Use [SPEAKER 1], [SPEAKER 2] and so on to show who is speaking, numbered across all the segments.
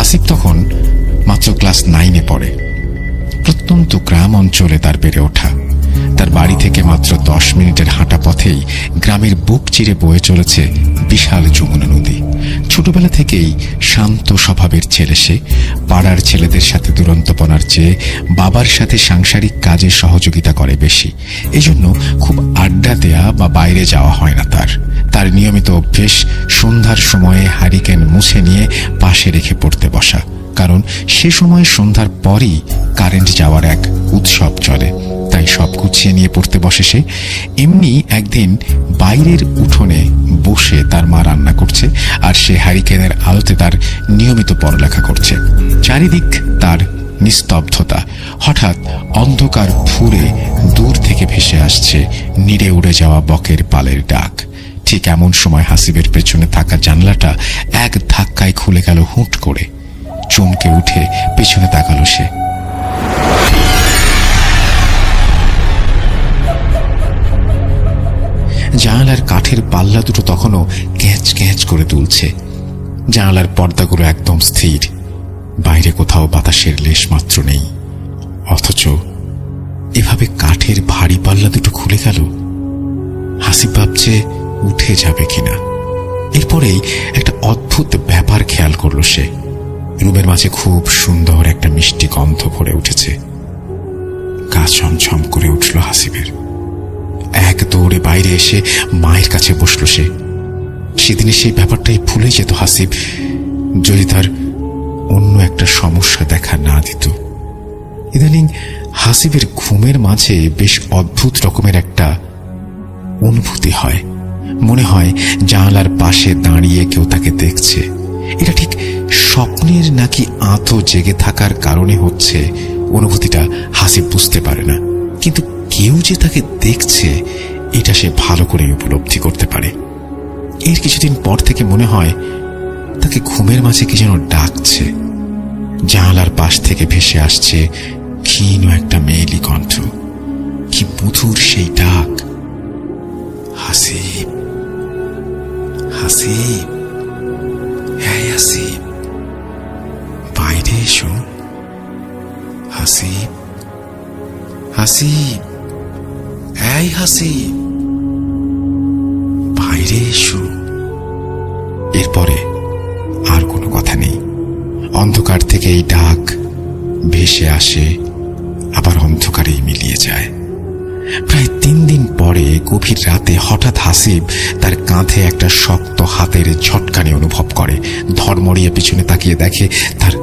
[SPEAKER 1] হাসিব তখন মাত্র ক্লাস 9-এ পড়ে। প্রত্যন্ত গ্রাম অঞ্চলে তার বেড়ে ওঠা। তার বাড়ি থেকে মাত্র 10 মিনিটের হাঁটা পথেই গ্রামের বুক চিরে বয়ে চলেছে বিশাল যমুনা নদী। ছোটবেলা থেকেই শান্ত স্বভাবের ছেলে সে। পাড়ার ছেলেদের সাথে দুরন্তপনার চেয়ে বাবার সাথে সাংসারিক কাজে সহযোগিতা করে বেশি। এজন্য খুব আড্ডা দেয়া বা বাইরে যাওয়া হয় না তার। তার নিয়মিত অভ্যেস সন্ধ্যার সময়ে হারিকেন মুছে নিয়ে পাশে রেখে পড়তে বসা, কারণ সে সময় সন্ধ্যার পরই কারেন্ট যাওয়ার এক উৎসব চলে। তাই সব গুছিয়ে নিয়ে পড়তে বসে সে। এমনি একদিন বাইরের উঠোনে বসে তার মা রান্না করছে, আর সে হ্যারিকেনের আলোতে তার নিয়মিত পড়ালেখা করছে। চারিদিক তার নিস্তব্ধতা। হঠাৎ অন্ধকার ফুরে দূর থেকে ভেসে আসছে নিড়ে উড়ে যাওয়া বকের পালের ডাক। ঠিক এমন সময় হাসিবের পেছনে থাকা জানলাটা এক ধাক্কায় খুলে গেল হুট করে। চমকে উঠে পেছনে তাকালো সে। জানালার কাঠের পাল্লা দুটো তখনও ক্যাঁচ ক্যাঁচ করে দুলছে। জানালার পর্দাগুলো একদম স্থির, বাইরে কোথাও বাতাসের লেশ মাত্র নেই। অথচ এভাবে কাঠের ভারী পাল্লা দুটো খুলে গেল। হাসিব ভাবছে উঠে যাবে কিনা। এরপরেই একটা অদ্ভুত ব্যাপার খেয়াল করলো সে। রুমের মাঝে খুব সুন্দর একটা মিষ্টি গন্ধ ভরে উঠেছে। গা ছমছম করে উঠল হাসিবের। এক দৌড়ে বাইরে এসে মায়ের কাছে বসল সে। সেদিনে সেই ব্যাপারটাই ভুলে যেত হাসিব, যদি তার অন্য একটা সমস্যা দেখা না দিত। ইদানিং হাসিবের ঘুমের মাঝে বেশ অদ্ভুত রকমের একটা অনুভূতি হয়। মনে হয় জানালার পাশে দাঁড়িয়ে কেউ তাকে দেখছে। এটা ঠিক স্বপ্নের নাকি আঁতো জেগে থাকার কারণে হচ্ছে, অনুভূতিটা হাসিব বুঝতে পারে না। কিন্তু কেউ যে তাকে দেখছে এটা সে ভালো করে উপলব্ধি করতে পারে। এর কিছুদিন পর থেকে মনে হয় তাকে ঘুমের মাঝে কি যেন ডাকছে। জানালার পাশ থেকে ভেসে আসছে ক্ষীণ একটা মেয়েলি কণ্ঠ। কি মধুর সেই ডাক! হাসিব, হাসিব, হ্যাঁ হাসিব, বাইরে এসো। হাসিব, হাসিব, এই হাসিব, বাইরে এসো। এরপরে আর কোনো কথা নেই। অন্ধকার থেকে এই ডাক ভেসে আসে, আবার অন্ধকারেই মিলিয়ে যায়। প্রায় 3 দিন পরে গভীর রাতে হঠাৎ হাসিব তার কাঁধে একটা শক্ত হাতের ঝটকানি অনুভব করে। ধড়মড়িয়ে পিছনে তাকিয়ে দেখে তার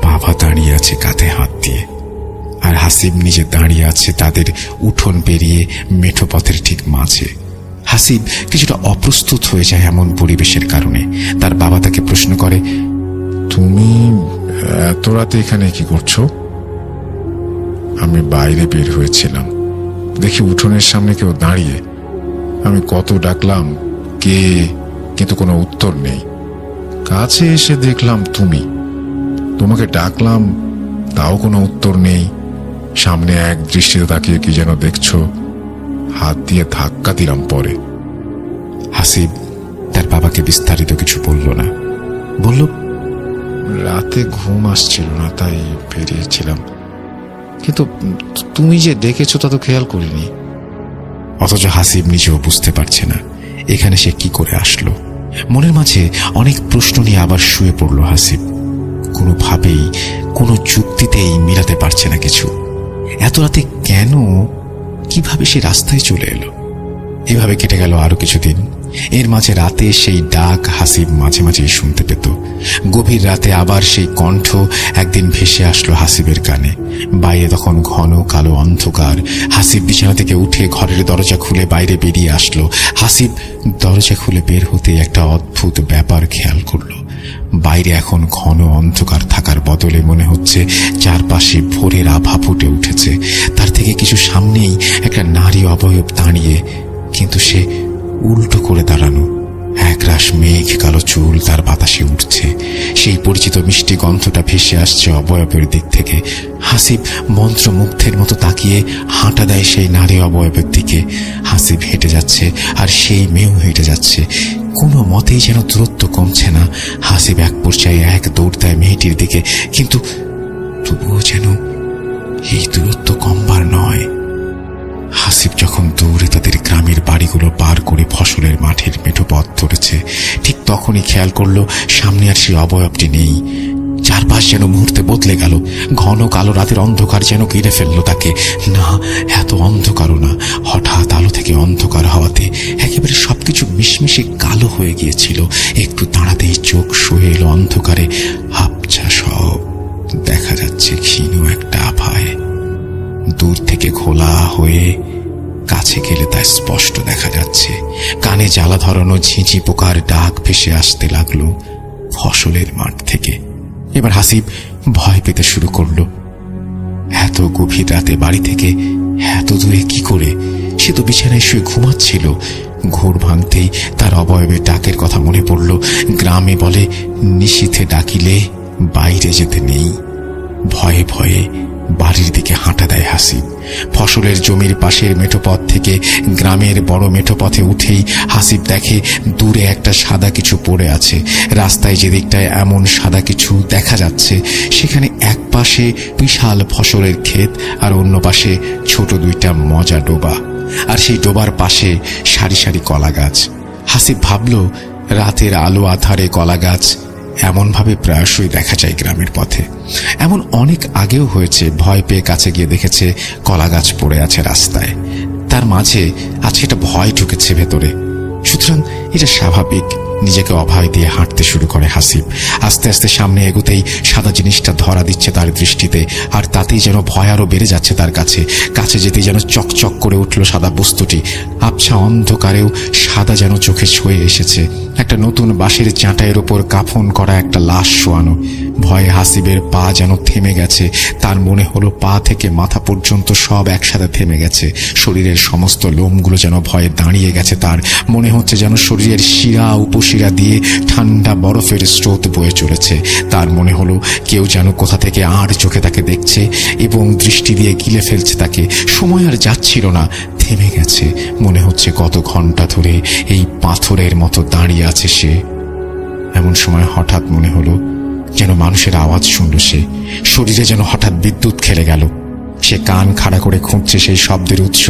[SPEAKER 1] বাবা দাঁড়িয়ে আছে কাঁধে হাত দিয়ে, আর হাসিব নিজে দাঁড়িয়ে আছে তাদের উঠোন পেরিয়ে মেঠো পথের ঠিক মাঝে। হাসিব কিছুটা অপ্রস্তুত হয়ে যায় এমন পরিবেশের কারণে। তার বাবা তাকে প্রশ্ন করে,
[SPEAKER 2] তুমি এত রাতে এখানে কি করছো? আমি বাইরে বের হয়েছিলাম, দেখি উঠোনের সামনে কেউ দাঁড়িয়ে। আমি কত ডাকলাম কে, কিন্তু কোনো উত্তর নেই। কাছে এসে দেখলাম তুমি। তোমাকে ডাকলাম, তাও কোনো উত্তর নেই। সামনে এক দৃষ্টিতে তাকিয়ে কি যেন দেখছো। হাত দিয়ে ধাক্কা দিলাম পরে।
[SPEAKER 1] হাসিব তার বাবাকে বিস্তারিত কিছু বলল না। বলল,
[SPEAKER 2] রাতে ঘুম আসছিল না, তাই বেরিয়েছিলাম। কিন্তু তুমি যে ডেকেছো তা তো খেয়াল করিনি।
[SPEAKER 1] অথচ হাসিব নিজেও বুঝতে পারছে না এখানে সে কি করে আসলো। মনের মাঝে অনেক প্রশ্ন নিয়ে আবার শুয়ে পড়ল হাসিব। কোনোভাবেই, কোনো যুক্তিতেই মিলাতে পারছে না কিছু। এত রাতে কেন, কিভাবে সে রাস্তায় চলে এলো? এভাবে কেটে গেল আরো কিছুদিন। এর মাঝে রাতে সেই ডাক হাসিব মাঝে মাঝেই শুনতে পেত। গভীর রাতে আবার সেই কণ্ঠ একদিন ভেসে আসলো হাসিবের কানে। বাইরে তখন ঘন কালো অন্ধকার। হাসিব বিছানা থেকে উঠে ঘরের দরজা খুলে বাইরে বেরিয়ে আসলো। হাসিব দরজা খুলে বের হতে একটা অদ্ভুত ব্যাপার খেয়াল করলো। বাইরে এখন ঘন অন্ধকার থাকার বদলে মনে হচ্ছে চারপাশে ভোরের আভা ফুটে উঠেছে। তার থেকে কিছু সামনেই একটা নারী অবয়ব দাঁড়িয়ে, কিন্তু সে উল্টো করে দাঁড়ানো। একরাশ মেঘ কালো চুল তার বাতাসে উঠছে। সেই পরিচিত মিষ্টি গন্ধটা ভেসে আসছে অবয়বের দিক থেকে। হাসিব মন্ত্রমুগ্ধের মতো তাকিয়ে হাঁটা দেয় সেই নারী অবয়বের দিকে। হাসিব হেঁটে যাচ্ছে, আর সেই মেয়েও হেঁটে যাচ্ছে। কোনো মতেই যেন দূরত্ব কমছে না। হাসিব এক পর্যায়ে এক দৌড় দেয় মেয়েটির দিকে, কিন্তু তবুও যেন এই দূরত্ব কমবার নয়। হাসিব যখন দৌড়ে তাদের গ্রামের বাড়িগুলো পার করে ফসলের মাঠের মেঠো পথ ধরেছে, ঠিক তখনই খেয়াল করলো সামনে আর সেই অবয়বটি নেই। চারপাশ যেন মুহূর্তে বদলে গেল। ঘন কালো রাতের অন্ধকার যেন ঘিরে ফেললো তাকে। না, এত অন্ধকারও না, হঠাৎ আলো থেকে অন্ধকার হওয়াতে একেবারে সবকিছু মিশমিশে কালো হয়ে গিয়েছিল। একটু দাঁড়াতেই চোখ শুয়ে এলো অন্ধকারে। আবছা সব দেখা যাচ্ছে ক্ষীণ একটা আভায়। দূর থেকে খোলা হয়ে কাছে গেলে তা স্পষ্ট দেখা যাচ্ছে। কানে জ্বালা ধরানো ঝিঁঝি পোকার ডাক ভেসে আসতে লাগলো ফসলের মাঠ থেকে। এবার হাসিব ভয় পেতে শুরু করলো। এত গভীর রাতে বাড়ি থেকে এত দূরে কি করে? সে তো বিছানায় শুয়ে ঘুমাচ্ছিল। ঘোর ভাঙতেই তার অবয়বের ডাকের কথা মনে পড়ল। গ্রামে বলে, নিশীথে ডাকিলে বাইরে যেতে নেই। ভয়ে ভয়ে বাড়ির দিকে হাঁটা দেয় হাসিব। ফসলের জমির পাশের মেঠোপথ থেকে গ্রামের বড় মেঠোপথে উঠেই হাসিব দেখে দূরে একটা সাদা কিছু পড়ে আছে। রাস্তায় যে দিকটায় এমন সাদা কিছু দেখা যাচ্ছে, সেখানে এক পাশে বিশাল ফসলের ক্ষেত আর অন্য পাশে ছোট দুইটা মজা ডোবা, আর সেই ডোবার পাশে সারি সারি কলা গাছ। হাসিব ভাবল, রাতের আলো আধারে কলা গাছ এমনভাবে প্রায়শই দেখা যায় গ্রামের পথে। এমন অনেক আগেও হয়েছে, ভয় পেয়ে কাছে গিয়ে দেখেছে কলা গাছ পড়ে আছে রাস্তায়। তার মাঝে আজকে একটা ভয় ঢুকেছে ভেতরে। সুতরাং এটা স্বাভাবিক। নিজেকে অভয় দিয়ে হাঁটতে শুরু করে হাসিব। আস্তে আস্তে সামনে এগোতেই সাদা জিনিসটা ধরা দিচ্ছে তার দৃষ্টিতে, আর তাতেই যেন ভয় আরো বেড়ে যাচ্ছে তার কাছে। কাছে যেতেই যেন চকচক করে উঠল সাদা বস্তুটি। আবছা অন্ধকারেও সাদা যেন চোখে ছুঁয়ে এসেছে। একটা নতুন বাঁশের চাঁটাইয়ের ওপর কাফন করা একটা লাশ শোয়ানো। ভয়ে হাসিবের পা যেন থেমে গেছে। তার মনে হলো পা থেকে মাথা পর্যন্ত সব একসাথে থেমে গেছে। শরীরের সমস্ত লোমগুলো যেন ভয়ে দাঁড়িয়ে গেছে। তার মনে হচ্ছে যেন শরীরের শিরা উপশিরা দিয়ে ঠান্ডা বরফের স্রোত বয়ে চলেছে। তার মনে হলো কেউ যেন কোথা থেকে আর চোখে তাকে দেখছে এবং দৃষ্টি দিয়ে গিলে ফেলছে তাকে। সময় আর যাচ্ছিল না, থেমে গেছে। মনে হচ্ছে কত ঘন্টা ধরে এই পাথরের মতো দাঁড়িয়ে আছে সে। এমন সময় হঠাৎ মনে হলো যেন মানুষের আওয়াজ শুনল সে। শরীরে যেন হঠাৎ বিদ্যুৎ খেলে গেল। সে কান খাড়া করে খুঁজছে সেই শব্দের উৎস।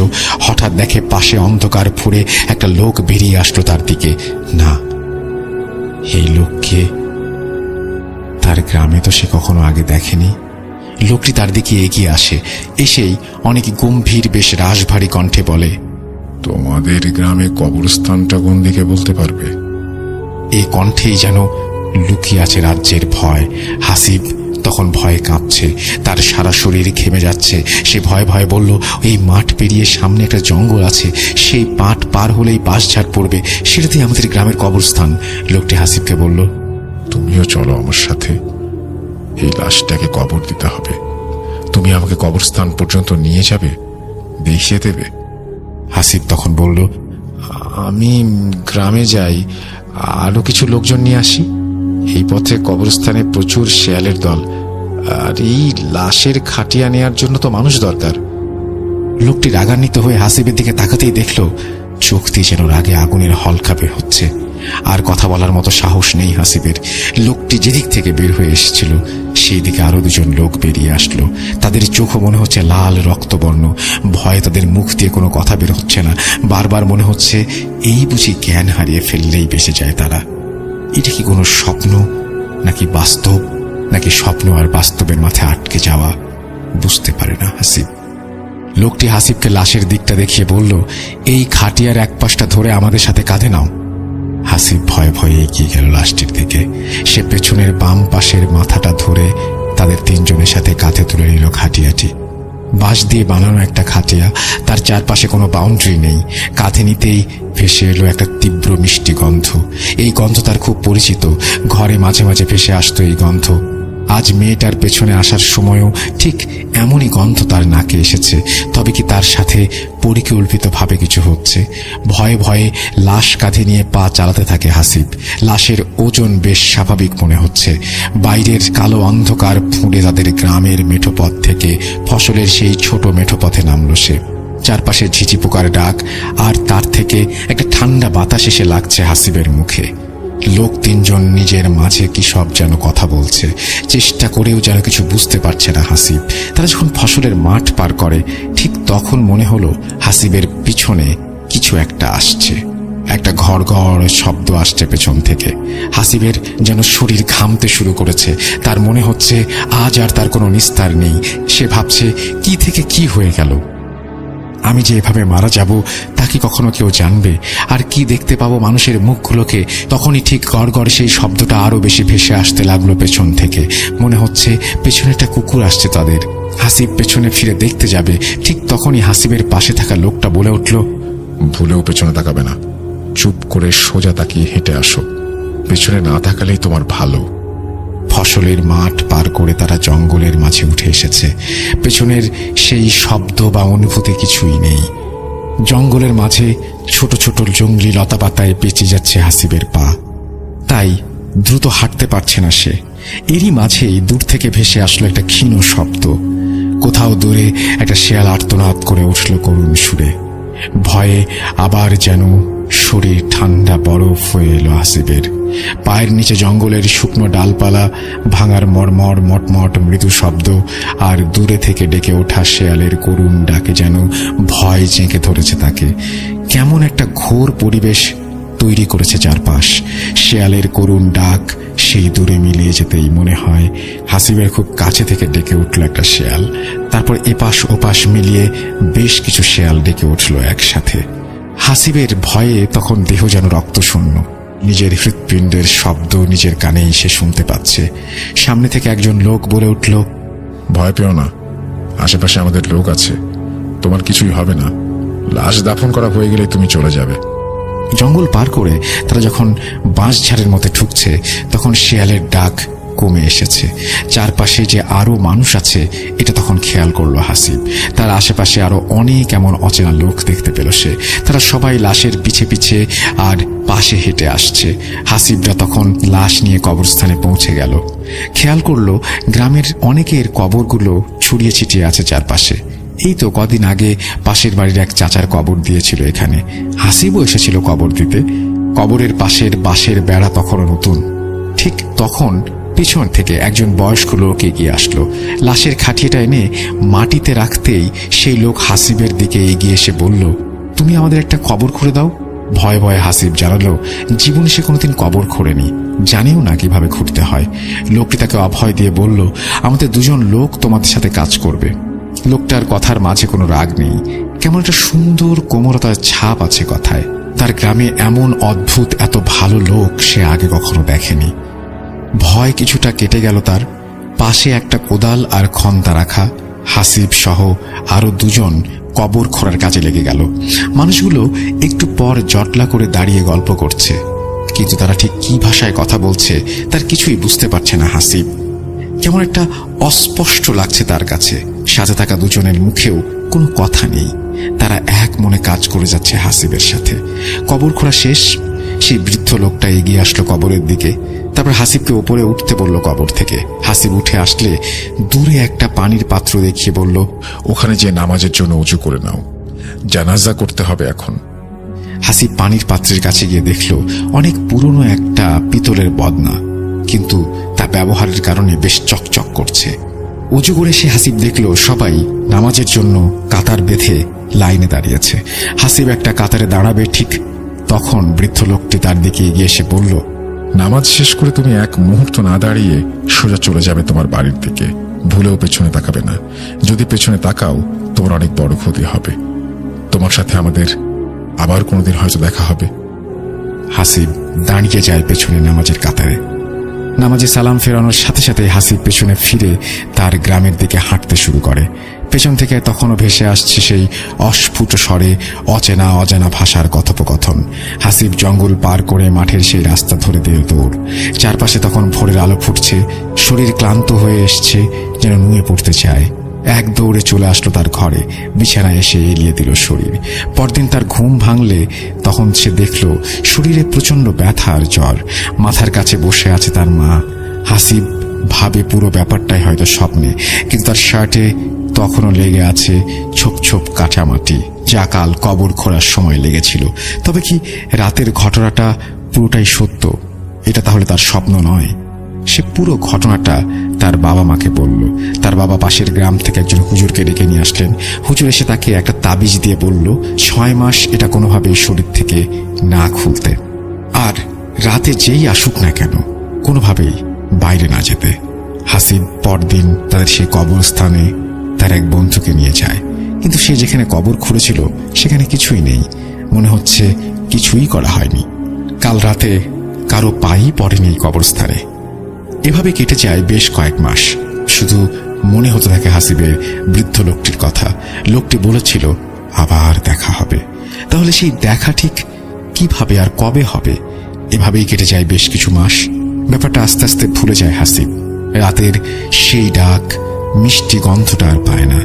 [SPEAKER 1] হঠাৎ দেখে পাশে অন্ধকার ফুঁড়ে একটা লোক বেরিয়ে আসলো তার দিকে। না, এই লোককে তার গ্রামে তো সে কখনো আগে দেখেনি। লোকটি তার দিকে এগিয়ে আসে। এসেই অনেক গম্ভীর, বেশ রাশভারী কণ্ঠে বলে,
[SPEAKER 2] তোমাদের গ্রামে কবরস্থানটা কোন দিকে বলতে পারবে?
[SPEAKER 1] এই কণ্ঠেই যেন লুকিয়ে আছে রাজ্যের ভয়। হাসিব তখন ভয়ে কাঁপছে, তার সারা শরীর ঘেমে যাচ্ছে। সে ভয়ে ভয়ে বলল, এই মাঠ পেরিয়ে সামনে একটা জঙ্গল আছে, সেই পাট পার হলেই বাঁশঝাড় পড়বে, সেটাতেই আমাদের গ্রামের কবরস্থান। লোকটি হাসিবকে বলল,
[SPEAKER 2] তুমিও চলো আমার সাথে। এই লাশটাকে কবর দিতে হবে। তুমি আমাকে কবরস্থান পর্যন্ত নিয়ে যাবে, দেখিয়ে দেবে।
[SPEAKER 1] হাসিব তখন বলল,
[SPEAKER 2] আমি গ্রামে যাই, আরো কিছু লোকজন নিয়ে আসি। এই পথে কবরস্থানে প্রচুর শেয়ালের দল, আর এই লাশের খাটিয়া নেয়ার জন্য তো মানুষ দরকার।
[SPEAKER 1] লোকটি রাগান্বিত হয়ে হাসিবের দিকে তাকাতেই দেখল চোখ দিয়ে যেন রাগে আগুনের হলকা বের হচ্ছে। আর কথা বলার মতো সাহস নেই হাসিবের। লোকটি যেদিক থেকে বের হয়ে এসেছিল সেই দিকে আরো দুজন লোক বেরিয়ে আসলো। তাদের চোখও মনে হচ্ছে লাল রক্তবর্ণ। ভয়ে তাদের মুখ দিয়ে কোনো কথা বের হচ্ছে না। বারবার মনে হচ্ছে এই বুঝি জ্ঞান হারিয়ে ফেললেই বেঁচে যায় তারা। এটা কি কোনো স্বপ্ন নাকি বাস্তব, নাকি স্বপ্ন আর বাস্তবের মাথায় আটকে যাওয়া, বুঝতে পারে না হাসিব। লোকটি হাসিবকে লাশের দিকটা দেখিয়ে বলল, এই খাটিয়ার এক পাশটা ধরে আমাদের সাথে কাঁধে নাও। হাসিব ভয়ে ভয়ে এগিয়ে গেল লাশটির দিকে। সে পেছনের বাম পাশের মাথাটা ধরে তাদের তিনজনের সাথে কাঁধে তুলে নিল খাটিয়াটি। বাঁশ দিয়ে বানানো একটা খাটিয়া, তার চারপাশে কোনো বাউন্ডারি নেই। কাঁধে নিতেই ভেসে এলো একটা তীব্র মিষ্টি গন্ধ। এই গন্ধ তার খুব পরিচিত। ঘরে মাঝে মাঝে ভেসে আসতো এই গন্ধ। আজ মেয়েটার পেছনে আসার সময়ও ঠিক এমনই গন্ধ তার নাকে এসেছে। তবে কি তার সাথে পরিকল্পিতভাবে কিছু হচ্ছে? ভয়ে ভয়ে লাশ কাঁধে নিয়ে পা চালাতে থাকে হাসিব। লাশের ওজন বেশ স্বাভাবিক মনে হচ্ছে। বাইরের কালো অন্ধকার ফুঁড়ে তাদের গ্রামের মেঠোপথ থেকে ফসলের সেই ছোট মেঠোপথে নামল সে। চারপাশে ঝিঝি পোকার ডাক, আর তার থেকে একটা ঠান্ডা বাতাস এসে লাগছে হাসিবের মুখে। লোক তিনজন নিজের মাঝে কি সব যেন কথা বলছে, চেষ্টা করেও যেন কিছু বুঝতে পারছে না হাসিব। তারা যখন ফসলের মাঠ পার করে, ঠিক তখন মনে হলো হাসিবের পিছনে কিছু একটা আসছে। একটা ঘড় ঘড় শব্দ আসছে পেছন থেকে। হাসিবের যেন শরীর ঘামতে শুরু করেছে। তার মনে হচ্ছে আজ আর তার কোনো নিস্তার নেই। সে ভাবছে, কি থেকে কি হয়ে গেল? আমি যে এভাবে মারা যাব তা কি কখনো কেউ জানবে? আর কি দেখতে পাবো মানুষের মুখগুলোকে? তখনই ঠিক গড় গড় সেই শব্দটা আরো বেশি ভেসে আসতে লাগলো পেছন থেকে। মনে হচ্ছে পেছনে একটা কুকুর আসছে তাদের। হাসিব পেছনে ফিরে দেখতে যাবে, ঠিক তখনই হাসিবের পাশে থাকা লোকটা বলে উঠল,
[SPEAKER 2] ভুলেও পেছনে তাকাবে না, চুপ করে সোজা তাকিয়ে হেঁটে আসো। পেছনে না তাকালেই তোমার ভালো।
[SPEAKER 1] ফসলের মাঠ পার করে তারা জঙ্গলের মাঝে উঠে এসেছে। পেছনের সেই শব্দ বা অনুভূতি কিছুই নেই। জঙ্গলের মাঝে ছোট ছোট জঙ্গলি লতাপাতায় পেঁচে যাচ্ছে হাসিবের পা, তাই দ্রুত হাঁটতে পারছে না সে। এরই মাঝেই দূর থেকে ভেসে আসলো একটা ক্ষীণ শব্দ। কোথাও দূরে একটা শেয়াল আর্তনাদ করে উঠল করুণ সুরে। ভয়ে আবার যেন শরীর ঠান্ডা বরফ হয়ে এলো হাসিবের। পায়ের নিচে জঙ্গলের শুকনো ডালপালা ভাঙার মর্মর মটমট মৃদু শব্দ, আর দূরে থেকে ডেকে ওঠা শেয়ালের করুণ ডাকে যেন ভয় চেঁকে ধরেছে তাকে। কেমন একটা ঘোর পরিবেশ তৈরি করেছে চারপাশ। শেয়ালের করুণ ডাক সেই দূরে মিলিয়ে যেতেই মনে হয় হাসিবের খুব কাছে থেকে ডেকে উঠল একটা শেয়াল। তারপর এপাশ ওপাশ মিলিয়ে বেশ কিছু শেয়াল ডেকে উঠল একসাথে। হাসিবের ভয়ে তখন দেহ যেন রক্তশূন্য। নিজের হৃৎপিণ্ডের শব্দ নিজের কানেই সে শুনতে পাচ্ছে। সামনে থেকে একজন লোক বলে উঠল,
[SPEAKER 2] ভয় পেও না, আশেপাশে আমাদের লোক আছে, তোমার কিছুই হবে না। লাশ দাফন করা হয়ে গেলে তুমি চলে যাবে।
[SPEAKER 1] জঙ্গল পার করে তারা যখন বাঁশঝাড়ের মধ্যে ঢুকছে, তখন শেয়ালের ডাক কমে এসেছে। চারপাশে যে আরো মানুষ আছে এটা তখন খেয়াল করলো হাসিব। তার আশেপাশে আরো অনেক এমন অচেনা লোক দেখতে পেল সে। তারা সবাই লাশের পিছে পিছে আর পাশে হেঁটে আসছে। হাসিবরা তখন লাশ নিয়ে কবরস্থানে পৌঁছে গেল। খেয়াল করলো গ্রামের অনেকের কবরগুলো ছড়িয়ে ছিটিয়ে আছে চারপাশে। এই তো কদিন আগে পাশের বাড়ির এক চাচার কবর দিয়েছিল এখানে। হাসিবও এসেছিল কবর দিতে। কবরের পাশের বাঁশের বেড়া তখনও নতুন। ঠিক তখন পিছন থেকে একজন বয়স্ক লোক এগিয়ে আসলো। লাশের খাটিয়াটা এনে মাটিতে রাখতেই সেই লোক হাসিবের দিকে এগিয়ে এসে বলল, তুমি আমাদের একটা কবর খুঁড়ে দাও। ভয়ে ভয়ে হাসিব জানালো জীবনে সে কোনোদিন কবর খোঁড়েনি, জানেও না কিভাবে খুঁড়তে হয়। লোকটি তাকে অভয় দিয়ে বলল, আমাদের দুজন লোক তোমাদের সাথে কাজ করবে। লোকটার কথার মাঝে কোনো রাগ নেই, কেমন একটা সুন্দর কোমলতার ছাপ আছে কথায়। তার গ্রামে এমন অদ্ভুত এত ভালো লোক সে আগে কখনো দেখেনি। ভয় কিছুটা কেটে গেল তার। পাশে একটা কোদাল আর খন্তা রাখা। হাসিব সহ আরো দুজন কবর খোঁড়ার কাজে লেগে গেল। মানুষগুলো একটু পর জটলা করে দাঁড়িয়ে গল্প করছে, কিন্তু তারা ঠিক কি ভাষায় কথা বলছে তার কিছুই বুঝতে পারছে না হাসিব। কেমন একটা অস্পষ্ট লাগছে তার কাছে। সাথে থাকা দুজনের মুখেও কোনো কথা নেই। তারা এক মনে কাজ করে যাচ্ছে হাসিবের সাথে। কবর খোঁড়া শেষ। সেই বৃদ্ধ লোকটা এগিয়ে আসলো কবরের দিকে। তারপর হাসিবকে উপরে উঠতে বলল কবর থেকে। হাসিব উঠে আসলে দূরে একটা পানির পাত্র দেখিয়ে বলল,
[SPEAKER 2] ওখানে যে নামাজের জন্য উঁচু করে নাও, জানাজা করতে হবে এখন।
[SPEAKER 1] হাসিব পানির পাত্রের কাছে গিয়ে দেখল অনেক পুরনো একটা পিতলের বদনা, কিন্তু তা ব্যবহারের কারণে বেশ চকচক করছে। উঁচু করে সে হাসিব দেখল সবাই নামাজের জন্য কাতার বেঁধে লাইনে দাঁড়িয়েছে। হাসিব একটা কাতারে দাঁড়াবে ঠিক তখন বৃদ্ধ লোকটি তার দিকে এগিয়ে এসে বলল,
[SPEAKER 2] নামাজ শেষ করে তুমি এক মুহূর্ত না দাঁড়িয়ে সোজা চলে যাবে তোমার বাড়ির দিকে। ভুলেও পেছনে তাকাবে না। যদি পেছনে তাকাও তোমার অনেক বড় ক্ষতি হবে। তোমার সাথে আমাদের আবার কোনোদিন হয়তো দেখা হবে।
[SPEAKER 1] হাসিব দাঁড়িয়ে যায় পেছনে নামাজের কাতারে। নামাজে সালাম ফেরানোর সাথে সাথে হাসিব পেছনে ফিরে তার গ্রামের দিকে হাঁটতে শুরু করে। পেছন থেকে তখনও ভেসে আসছে সেই অস্ফুট স্বরে অচেনা অজানা ভাষার কথোপকথন। হাসিব জঙ্গল পার করে মাঠের সেই রাস্তা ধরে দিয়ে দৌড়। চারপাশে তখন ভোরের আলো ফুটছে। শরীর ক্লান্ত হয়ে এসছে, যেন নুয়ে পড়তে চায়। এক দৌড়ে চলে আসলো তার ঘরে। বিছানায় এসে এলিয়ে দিল শরীর। পরদিন তার ঘুম ভাঙলে তখন সে দেখল শরীরে প্রচন্ড ব্যথা আর জ্বর। মাথার কাছে বসে আছে তার মা। হাসিব ভাবে পুরো ব্যাপারটাই হয়তো স্বপ্নে, কিন্তু তার শার্টে তখনও লেগে আছে ছোপ ছোপ কাঁচামাটি, যা কাল কবর খোঁড়ার সময় লেগেছিল। তবে কি রাতের ঘটনাটা পুরোটাই সত্য? এটা তাহলে তার স্বপ্ন নয়। সে পুরো ঘটনাটা তার বাবা মাকে বলল। তার বাবা পাশের গ্রাম থেকে একজন হুজুরকে ডেকে নিয়ে আসলেন। হুজুর এসে তাকে একটা তাবিজ দিয়ে বলল 6 মাস এটা কোনোভাবেই শরীর থেকে না খুলতে, আর রাতে যেই আসুক না কেন কোনোভাবেই বাইরে না যেতে। হাসিব পরদিন তাদের সেই কবরস্থানে তার এক বন্ধুকে নিয়ে যায়, কিন্তু সে যেখানে কবর খুঁড়েছিল সেখানে কিছুই নেই। মনে হচ্ছে কিছুই করা হয়নি। কাল রাতে কারো পাই পড়েনি কবরস্থানে। এভাবে কেটে যায় বেশ কয়েক মাস। শুধু মনে হতে থাকে হাসিবের বৃদ্ধ লোকটির কথা। লোকটি বলেছিল আবার দেখা হবে। তাহলে সেই দেখা ঠিক কিভাবে আর কবে হবে? এভাবেই কেটে যায় বেশ কিছু মাস। ব্যাপারটা আস্তে আস্তে ভুলে যায় হাসিব। রাতের সেই ডাক, মিষ্টি গন্ধটা আর পায় না।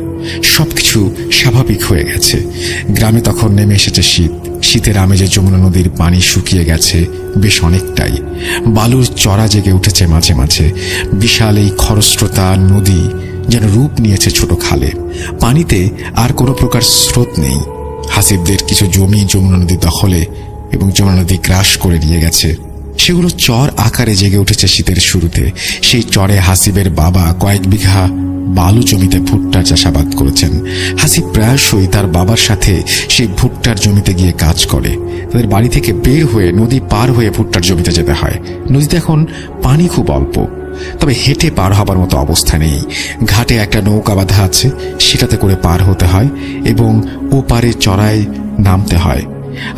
[SPEAKER 1] সবকিছু স্বাভাবিক হয়ে গেছে। গ্রামে তখন নেমে এসেছে শীত। শীতের আমেজে যমুনা নদীর পানি শুকিয়ে গেছে বেশ অনেকটাই। বালুর চড়া জেগে উঠেছে মাঝে মাঝে। বিশাল এই খরস্রোতা নদী যেন রূপ নিয়েছে ছোট খালে। পানিতে আর কোনো প্রকার স্রোত নেই। হাসিবদের কিছু জমি যমুনা নদী দখলে এবং যমুনা নদী গ্রাস করে নিয়ে গেছে। সেগুলো চর আকারে জেগে উঠেছে শীতের শুরুতে। সেই চরে হাসিবের বাবা কয়েক বিঘা বালু জমিতে ভুট্টার চাষাবাদ করেছেন। হাসিব প্রায়শই তার বাবার সাথে সেই ভুট্টার জমিতে গিয়ে কাজ করে। তাদের বাড়ি থেকে বের হয়ে নদী পার হয়ে ভুট্টার জমিতে যেতে হয়। নদীতে এখন পানি খুব অল্প, তবে হেঁটে পার হবার মতো অবস্থা নেই। ঘাটে একটা নৌকা বাঁধা আছে, সেটাতে করে পার হতে হয় এবং ওপারে চড়ায় নামতে হয়।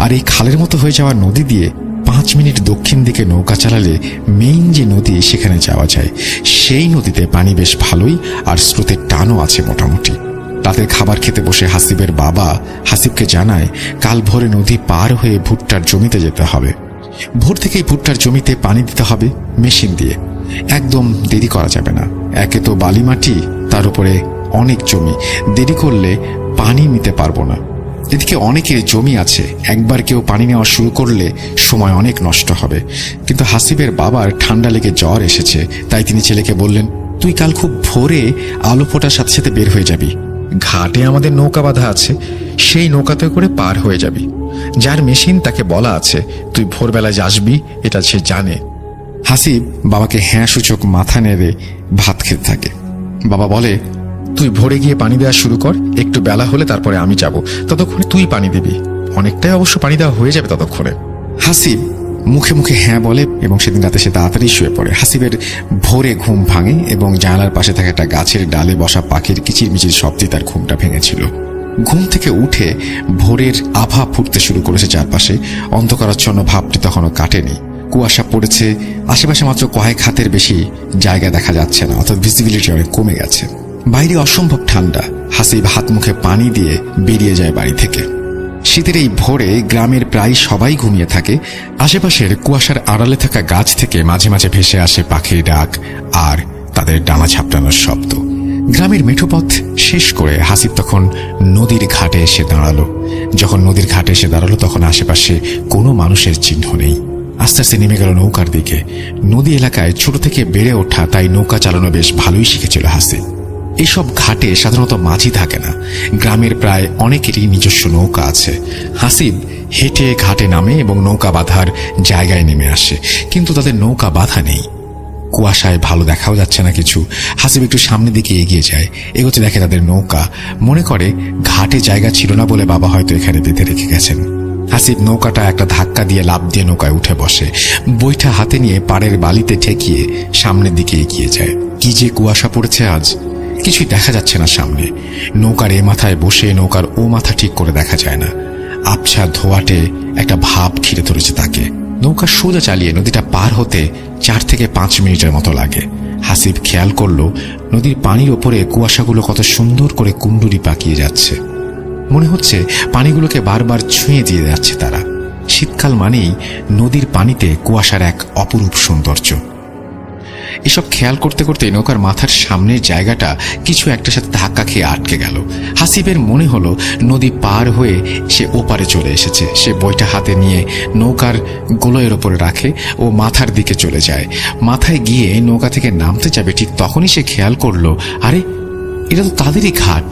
[SPEAKER 1] আর এই খালের মতো হয়ে যাওয়া নদী দিয়ে 5 মিনিট দক্ষিণ দিকে নৌকা চালালে মেইন যে নদী সেখানে যাওয়া যায়। সেই নদীতে পানি বেশ ভালোই, আর স্রোতের টানও আছে মোটামুটি। রাতের খাবার খেতে বসে হাসিবের বাবা হাসিবকে জানায় কাল ভোরে নদী পার হয়ে ভুট্টার জমিতে যেতে হবে। ভোর থেকেই ভুট্টার জমিতে পানি দিতে হবে মেশিন দিয়ে। একদম দেরি করা যাবে না। একে তো বালি মাটি, তার উপরে অনেক জমি। দেরি করলে পানি নিতে পারবো না। এদিকে অনেকের জমি আছে, একবার কেউ পানি নেওয়া শুরু করলে সময় অনেক নষ্ট হবে। কিন্তু হাসিবের বাবার ঠান্ডা লেগে জ্বর এসেছে, তাই তিনি ছেলেকে বললেন তুই কাল খুব ভোরে আলো ফোটার সাথে সাথে বের হয়ে যাবি। ঘাটে আমাদের নৌকা বাঁধা আছে, সেই নৌকাতে করে পার হয়ে যাবি। যার মেশিন তাকে বলা আছে তুই ভোরবেলায় আসবি, এটা সে জানে। হাসিব বাবাকে হ্যাঁ সূচক মাথা নেড়ে ভাত খেতে থাকে। বাবা বলে তুই ভোরে গিয়ে পানি দেওয়া শুরু কর, একটু বেলা হলে তারপরে আমি যাব, ততক্ষণে তুই পানি দিবি। অনেকটাই অবশ্য পানি দেওয়া হয়ে যাবে ততক্ষণে। হাসিব মুখে মুখে হ্যাঁ বলে এবং সেদিন রাতে সে তাড়াতাড়ি শুয়ে পড়ে। হাসিবের ভোরে ঘুম ভাঙে এবং জানালার পাশে থাকা একটা গাছের ডালে বসা পাখির কিচিরমিচির শব্দে তার ঘুমটা ভেঙেছিল। ঘুম থেকে উঠে ভোরের আভা ফুটতে শুরু করেছে চারপাশে। অন্ধকারাচ্ছন্ন ভাবটি তখনও কাটেনি। কুয়াশা পড়েছে, আশেপাশে মাত্র কয়েক হাতের বেশি জায়গা দেখা যাচ্ছে না, অর্থাৎ ভিজিবিলিটি অনেক কমে গেছে। বাইরে অসম্ভব ঠান্ডা। হাসিব হাত মুখে পানি দিয়ে বেরিয়ে যায় বাড়ি থেকে। শীতের এই ভোরে গ্রামের প্রায় সবাই ঘুমিয়ে থাকে। আশেপাশের কুয়াশার আড়ালে থাকা গাছ থেকে মাঝে মাঝে ভেসে আসে পাখির ডাক আর তাদের ডানা ঝাপটানোর শব্দ। গ্রামের মেঠোপথ শেষ করে হাসিব তখন নদীর ঘাটে এসে দাঁড়ালো। যখন নদীর ঘাটে এসে দাঁড়ালো তখন আশেপাশে কোনো মানুষের চিহ্ন নেই। আস্তে আস্তে নেমে গেল নৌকার দিকে। নদী এলাকায় ছোট থেকে বেড়ে ওঠা, তাই নৌকা চালানো বেশ ভালোই শিখেছিল হাসিব। এইসব ঘাটে সাধারণত মাঝি থাকে না। গ্রামের প্রায় অনেকেরই নিজস্ব নৌকা আছে। হাসিব হেঁটে ঘাটে নামে এবং নৌকা বাঁধার জায়গায় নেমে আসে, কিন্তু তাদের নৌকা বাঁধা নেই। কুয়াশায় ভালো দেখাও যাচ্ছে না কিছু। হাসিব একটু সামনের দিকে এগিয়ে যায়। এগোতে দেখে তাদের নৌকা। মনে করে ঘাটে জায়গা ছিল না বলে বাবা হয়তো এখানে বেঁধে রেখে গেছেন। হাসিব নৌকাটা একটা ধাক্কা দিয়ে লাফ দিয়ে নৌকায় উঠে বসে। বইটা হাতে নিয়ে পাড়ের বালিতে ঠেকিয়ে সামনের দিকে এগিয়ে যায়। কি যে কুয়াশা পড়েছে আজ, কিছুই দেখা যাচ্ছে না সামনে। নৌকার এ মাথায় বসে নৌকার ও মাথা ঠিক করে দেখা যায় না। আবছা ধোয়াটে একটা ভাব ঘিরে ধরেছে তাকে। নৌকা সোজা চালিয়ে নদীটা পার হতে 4 থেকে 5 মিনিটের মতো লাগে। হাসিব খেয়াল করল নদীর পানির ওপরে কুয়াশাগুলো কত সুন্দর করে কুণ্ডুরি পাকিয়ে যাচ্ছে। মনে হচ্ছে পানিগুলোকে বারবার ছুঁয়ে দিয়ে যাচ্ছে তারা। শীতকাল মানেই নদীর পানিতে কুয়াশার এক অপরূপ সৌন্দর্য। এসব খেয়াল করতে করতে নৌকার মাথার সামনের জায়গাটা কিছু একটার সাথে ধাক্কা খেয়ে আটকে গেল। হাসিবের মনে হলো নদী পার হয়ে সে ওপারে চলে এসেছে। সে বইটা হাতে নিয়ে নৌকার গোলয়ের ওপরে রাখে ও মাথার দিকে চলে যায়। মাথায় গিয়ে নৌকা থেকে নামতে যাবে, ঠিক তখনই সে খেয়াল করলো আরে এটা তো তাদেরই ঘাট।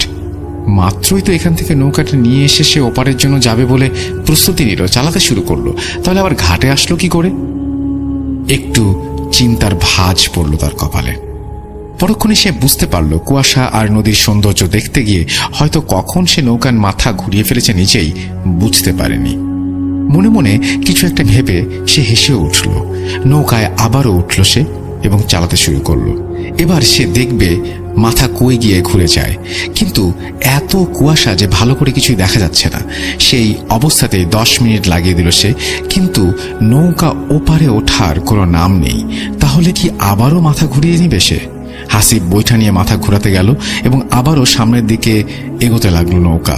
[SPEAKER 1] মাত্রই তো এখান থেকে নৌকাটা নিয়ে এসে সে ওপারের জন্য যাবে বলে প্রস্তুতি নিল, চালাতে শুরু করলো, তাহলে আবার ঘাটে আসলো কি করে? একটু চিন্তার ভাঁজ পড়ল তার কপালে। পরক্ষণে সে বুঝতে পারল কুয়াশা আর নদীর সৌন্দর্য দেখতে গিয়ে হয়তো কখন সে নৌকার মাথা ঘুরিয়ে ফেলেছে নিজেই বুঝতে পারেনি। মনে মনে কিছু একটা ভেবে সে হেসে উঠল। নৌকায় আবারও উঠল সে এবং চালাতে শুরু করলো। এবার সে দেখবে মাথা কই গিয়ে ঘুরে যায়, কিন্তু এত কুয়াশা যে ভালো করে কিছুই দেখা যাচ্ছে না। সেই অবস্থাতেই 10 মিনিট লাগিয়ে দিল সে, কিন্তু নৌকা ওপারে ওঠার কোনো নাম নেই। তাহলে কি আবারও মাথা ঘুরিয়ে নিবে সে? হাসিব বৈঠা নিয়ে মাথা ঘোরাতে গেল এবং আবারও সামনের দিকে এগোতে লাগলো নৌকা।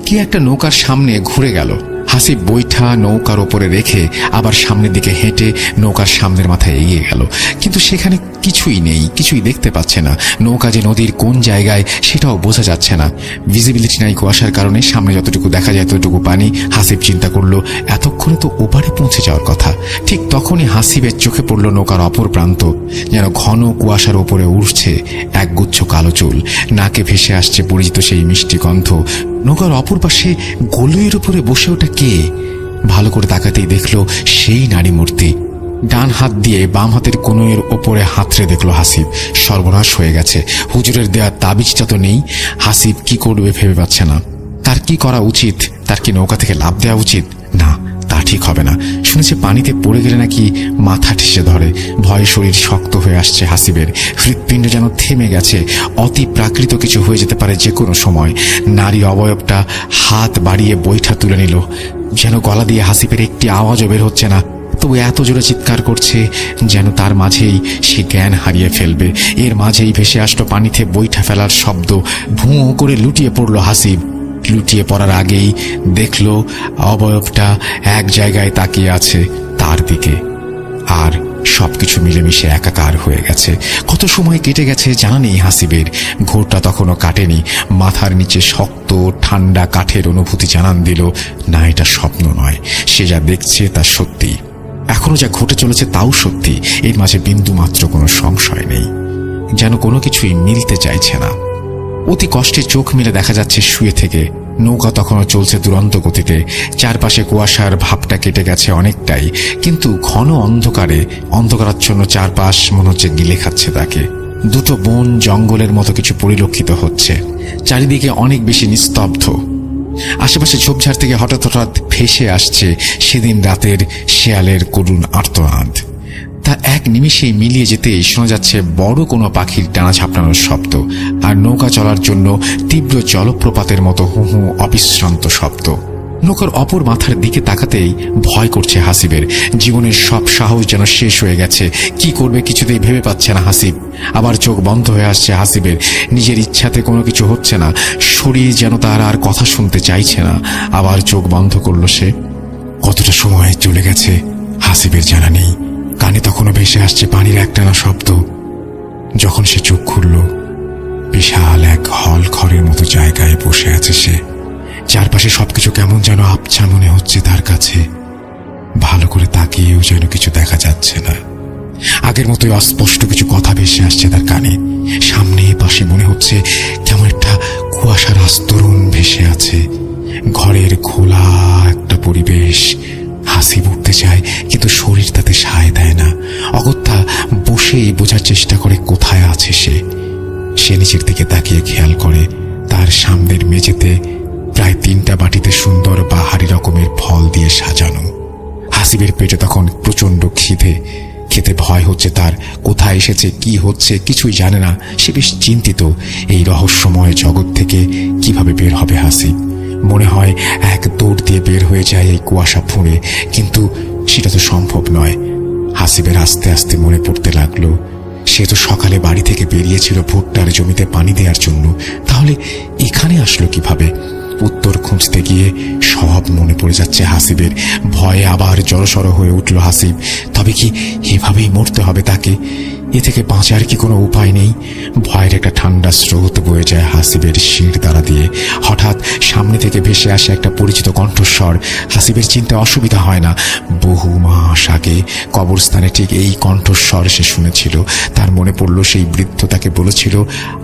[SPEAKER 1] কি একটা নৌকার সামনে ঘুরে গেল। হাসিব বৈঠা নৌকার ওপরে রেখে আবার সামনের দিকে হেঁটে নৌকার সামনের মাথায় এগিয়ে গেল, কিন্তু সেখানে কিছুই নেই, কিছুই দেখতে পাচ্ছে না। নৌকা যে নদীর কোন জায়গায় সেটাও বোঝা যাচ্ছে না। ভিজিবিলিটি নাই কুয়াশার কারণে, সামনে যতটুকু দেখা যায় ততটুকু পানি। হাসিব চিন্তা করলো এতক্ষণে তো ওপারে পৌঁছে যাওয়ার কথা। ঠিক তখনই হাসিবের চোখে পড়ল নৌকার অপর প্রান্ত, যেন ঘন কুয়াশার ওপরে উঠছে একগুচ্ছ কালো চুল, নাকে ভেসে আসছে পরিচিত সেই মিষ্টি গন্ধ। নৌকার অপর পাশে গলুইয়ের উপরে বসে ওঠা কে? ভালো করে তাকাতেই দেখল সেই নারী মূর্তি। ডান হাত দিয়ে বাম হাতের কনুইয়ের ওপরে হাতড়ে দেখলো হাসিব। সর্বনাশ হয়ে গেছে, হুজুরের দেয়া তাবিজটা তো নেই। হাসিব কি করবে ভেবে পাচ্ছে না। তার কি করা উচিত? তার কি নৌকা থেকে লাফ দেওয়া উচিত? না, তা ঠিক হবে না। শুনেছে পানিতে পড়ে গেলে নাকি মাথা ঠেসে ধরে। ভয়ে শরীর শক্ত হয়ে আসছে হাসিবের। হৃৎপিণ্ড যেন থেমে গেছে। অতি প্রাকৃত কিছু হয়ে যেতে পারে যে কোনো সময়। নারী অবয়বটা হাত বাড়িয়ে বৈঠা তুলে নিল, যেন গলা দিয়ে হাসিবের একটি আওয়াজও বের হচ্ছে না। তবু এত জোরে চিৎকার করছে যেন তার মাঝেই সে জ্ঞান হারিয়ে ফেলবে। এর মাঝেই ভেসে আসলো পানিতে বৈঠা ফেলার শব্দ। ভুঁ করে লুটিয়ে পড়ল হাসিব। লুটিয়ে পড়ার আগেই দেখল অবয়বটা এক জায়গায় তাকিয়ে আছে তার দিকে, আর সবকিছু মিলেমিশে একাকার হয়ে গেছে। কত সময় কেটে গেছে জানা নেই হাসিবের। ঘোরটা তখনও কাটেনি। মাথার নিচে শক্ত ঠান্ডা কাঠের অনুভূতি জানান দিল না, এটা স্বপ্ন নয়, সে যা দেখছে তা সত্যি। এখনো যা ঘটে চলেছে তাও সত্যি। এর মাঝে বিন্দু মাত্র কোনো সংশয় নেই। যেন কোনো কিছুই মিলতে চাইছে না। অতি কষ্টে চোখ মেলে দেখা যাচ্ছে শুয়ে থেকে নৌকা তখনও চলছে দুরন্ত গতিতে। চারপাশে কুয়াশার ভাবটা কেটে গেছে অনেকটাই, কিন্তু ঘন অন্ধকারাচ্ছন্ন চারপাশ মনে হচ্ছে গিলে খাচ্ছে তাকে। দুটো বন জঙ্গলের মতো কিছু পরিলক্ষিত হচ্ছে। চারিদিকে অনেক বেশি নিস্তব্ধ। আশেপাশে ঝোপঝাড় থেকে হঠাৎ হঠাৎ ভেসে আসছে সেদিন রাতের শেয়ালের করুণ আর্তনাদ। তা এক নিমিষেই মিলিয়ে যেতেই শোনা যাচ্ছে বড় কোনো পাখির ডানা ঝাপটানোর শব্দ, আর নৌকা চলার জন্য তীব্র জলপ্রপাতের মতো হু হু অবিশ্রান্ত শব্দ। নৌকার অপর মাথার দিকে তাকাতেই ভয় করছে হাসিবের। জীবনের সব সাহস যেন শেষ হয়ে গেছে। কি করবে কিছুতেই ভেবে পাচ্ছে না হাসিব। আবার চোখ বন্ধ হয়ে আসছে হাসিবের। নিজের ইচ্ছাতে কোনো কিছু হচ্ছে না। শরীর যেন তার আর কথা শুনতে চাইছে না। আবার চোখ বন্ধ করল সে। কতটা সময় চলে গেছে হাসিবের জানা নেই। কানে তখনও ভেসে আসছে পানির একটানা শব্দ। যখন সে চোখ খুলল, বিশাল এক হল ঘরের মতো জায়গায় বসে আছে সে। চারপাশে সবকিছু কেমন যেন আবছা মনে হচ্ছে তার কাছে। ভালো করে তাকিয়েও যেন কিছু দেখা যাচ্ছে না। আগের মতোই অস্পষ্ট কিছু কথা ভেসে আসছে তার কানে। সামনে পাশে মনে হচ্ছে কেমন একটা কুয়াশার আস্তরণ ভেসে আছে। ঘরের খোলা একটা পরিবেশ। হাসিব উঠতে চায়, কিন্তু শরীর তাতে সায় দেয় না। অগত্যা বসেই বোঝার চেষ্টা করে কোথায় আছে সে। নিচের দিকে তাকিয়ে খেয়াল করে তার সামনের মেঝেতে প্রায় 3টা বাটিতে সুন্দর বাহারি রকমের ফল দিয়ে সাজানো। হাসিবের পেটে তখন প্রচন্ড খিদে। খেতে ভয় হচ্ছে তার। কোথায় এসেছে, কি হচ্ছে কিছুই জানে না। সে বেশ চিন্তিত। এই রহস্যময় জগৎ থেকে কিভাবে বের হবে হাসিব। মনে হয় এক দৌড় দিয়ে বের হয়ে যায় এই কুয়াশা ফুঁড়ে, কিন্তু সেটা তো সম্ভব নয়। হাসিবের আস্তে আস্তে মনে পড়তে লাগলো সে তো সকালে বাড়ি থেকে বেরিয়েছিল ভুট্টার জমিতে পানি দেওয়ার জন্য। তাহলে এখানে আসলো কিভাবে? উত্তর খুঁজতে গিয়ে সব মনে পড়ে যাচ্ছে হাসিবের। ভয়ে আবার জড়সড় হয়ে উঠল হাসিব। তবে কি এভাবেই মরতে হবে তাকে? এ থেকে বাঁচার কি কোনো উপায় নেই? ভয়ের একটা ঠান্ডা স্রোত বয়ে যায় হাসিবের শির দ্বারা দিয়ে। হঠাৎ সামনে থেকে ভেসে আসে একটা পরিচিত কণ্ঠস্বর। হাসিবের চিনতে অসুবিধা হয় না। বহু মাস আগে কবরস্থানে ঠিক এই কণ্ঠস্বর সে শুনেছিল। তার মনে পড়ল সেই বৃদ্ধ তাকে বলেছিল,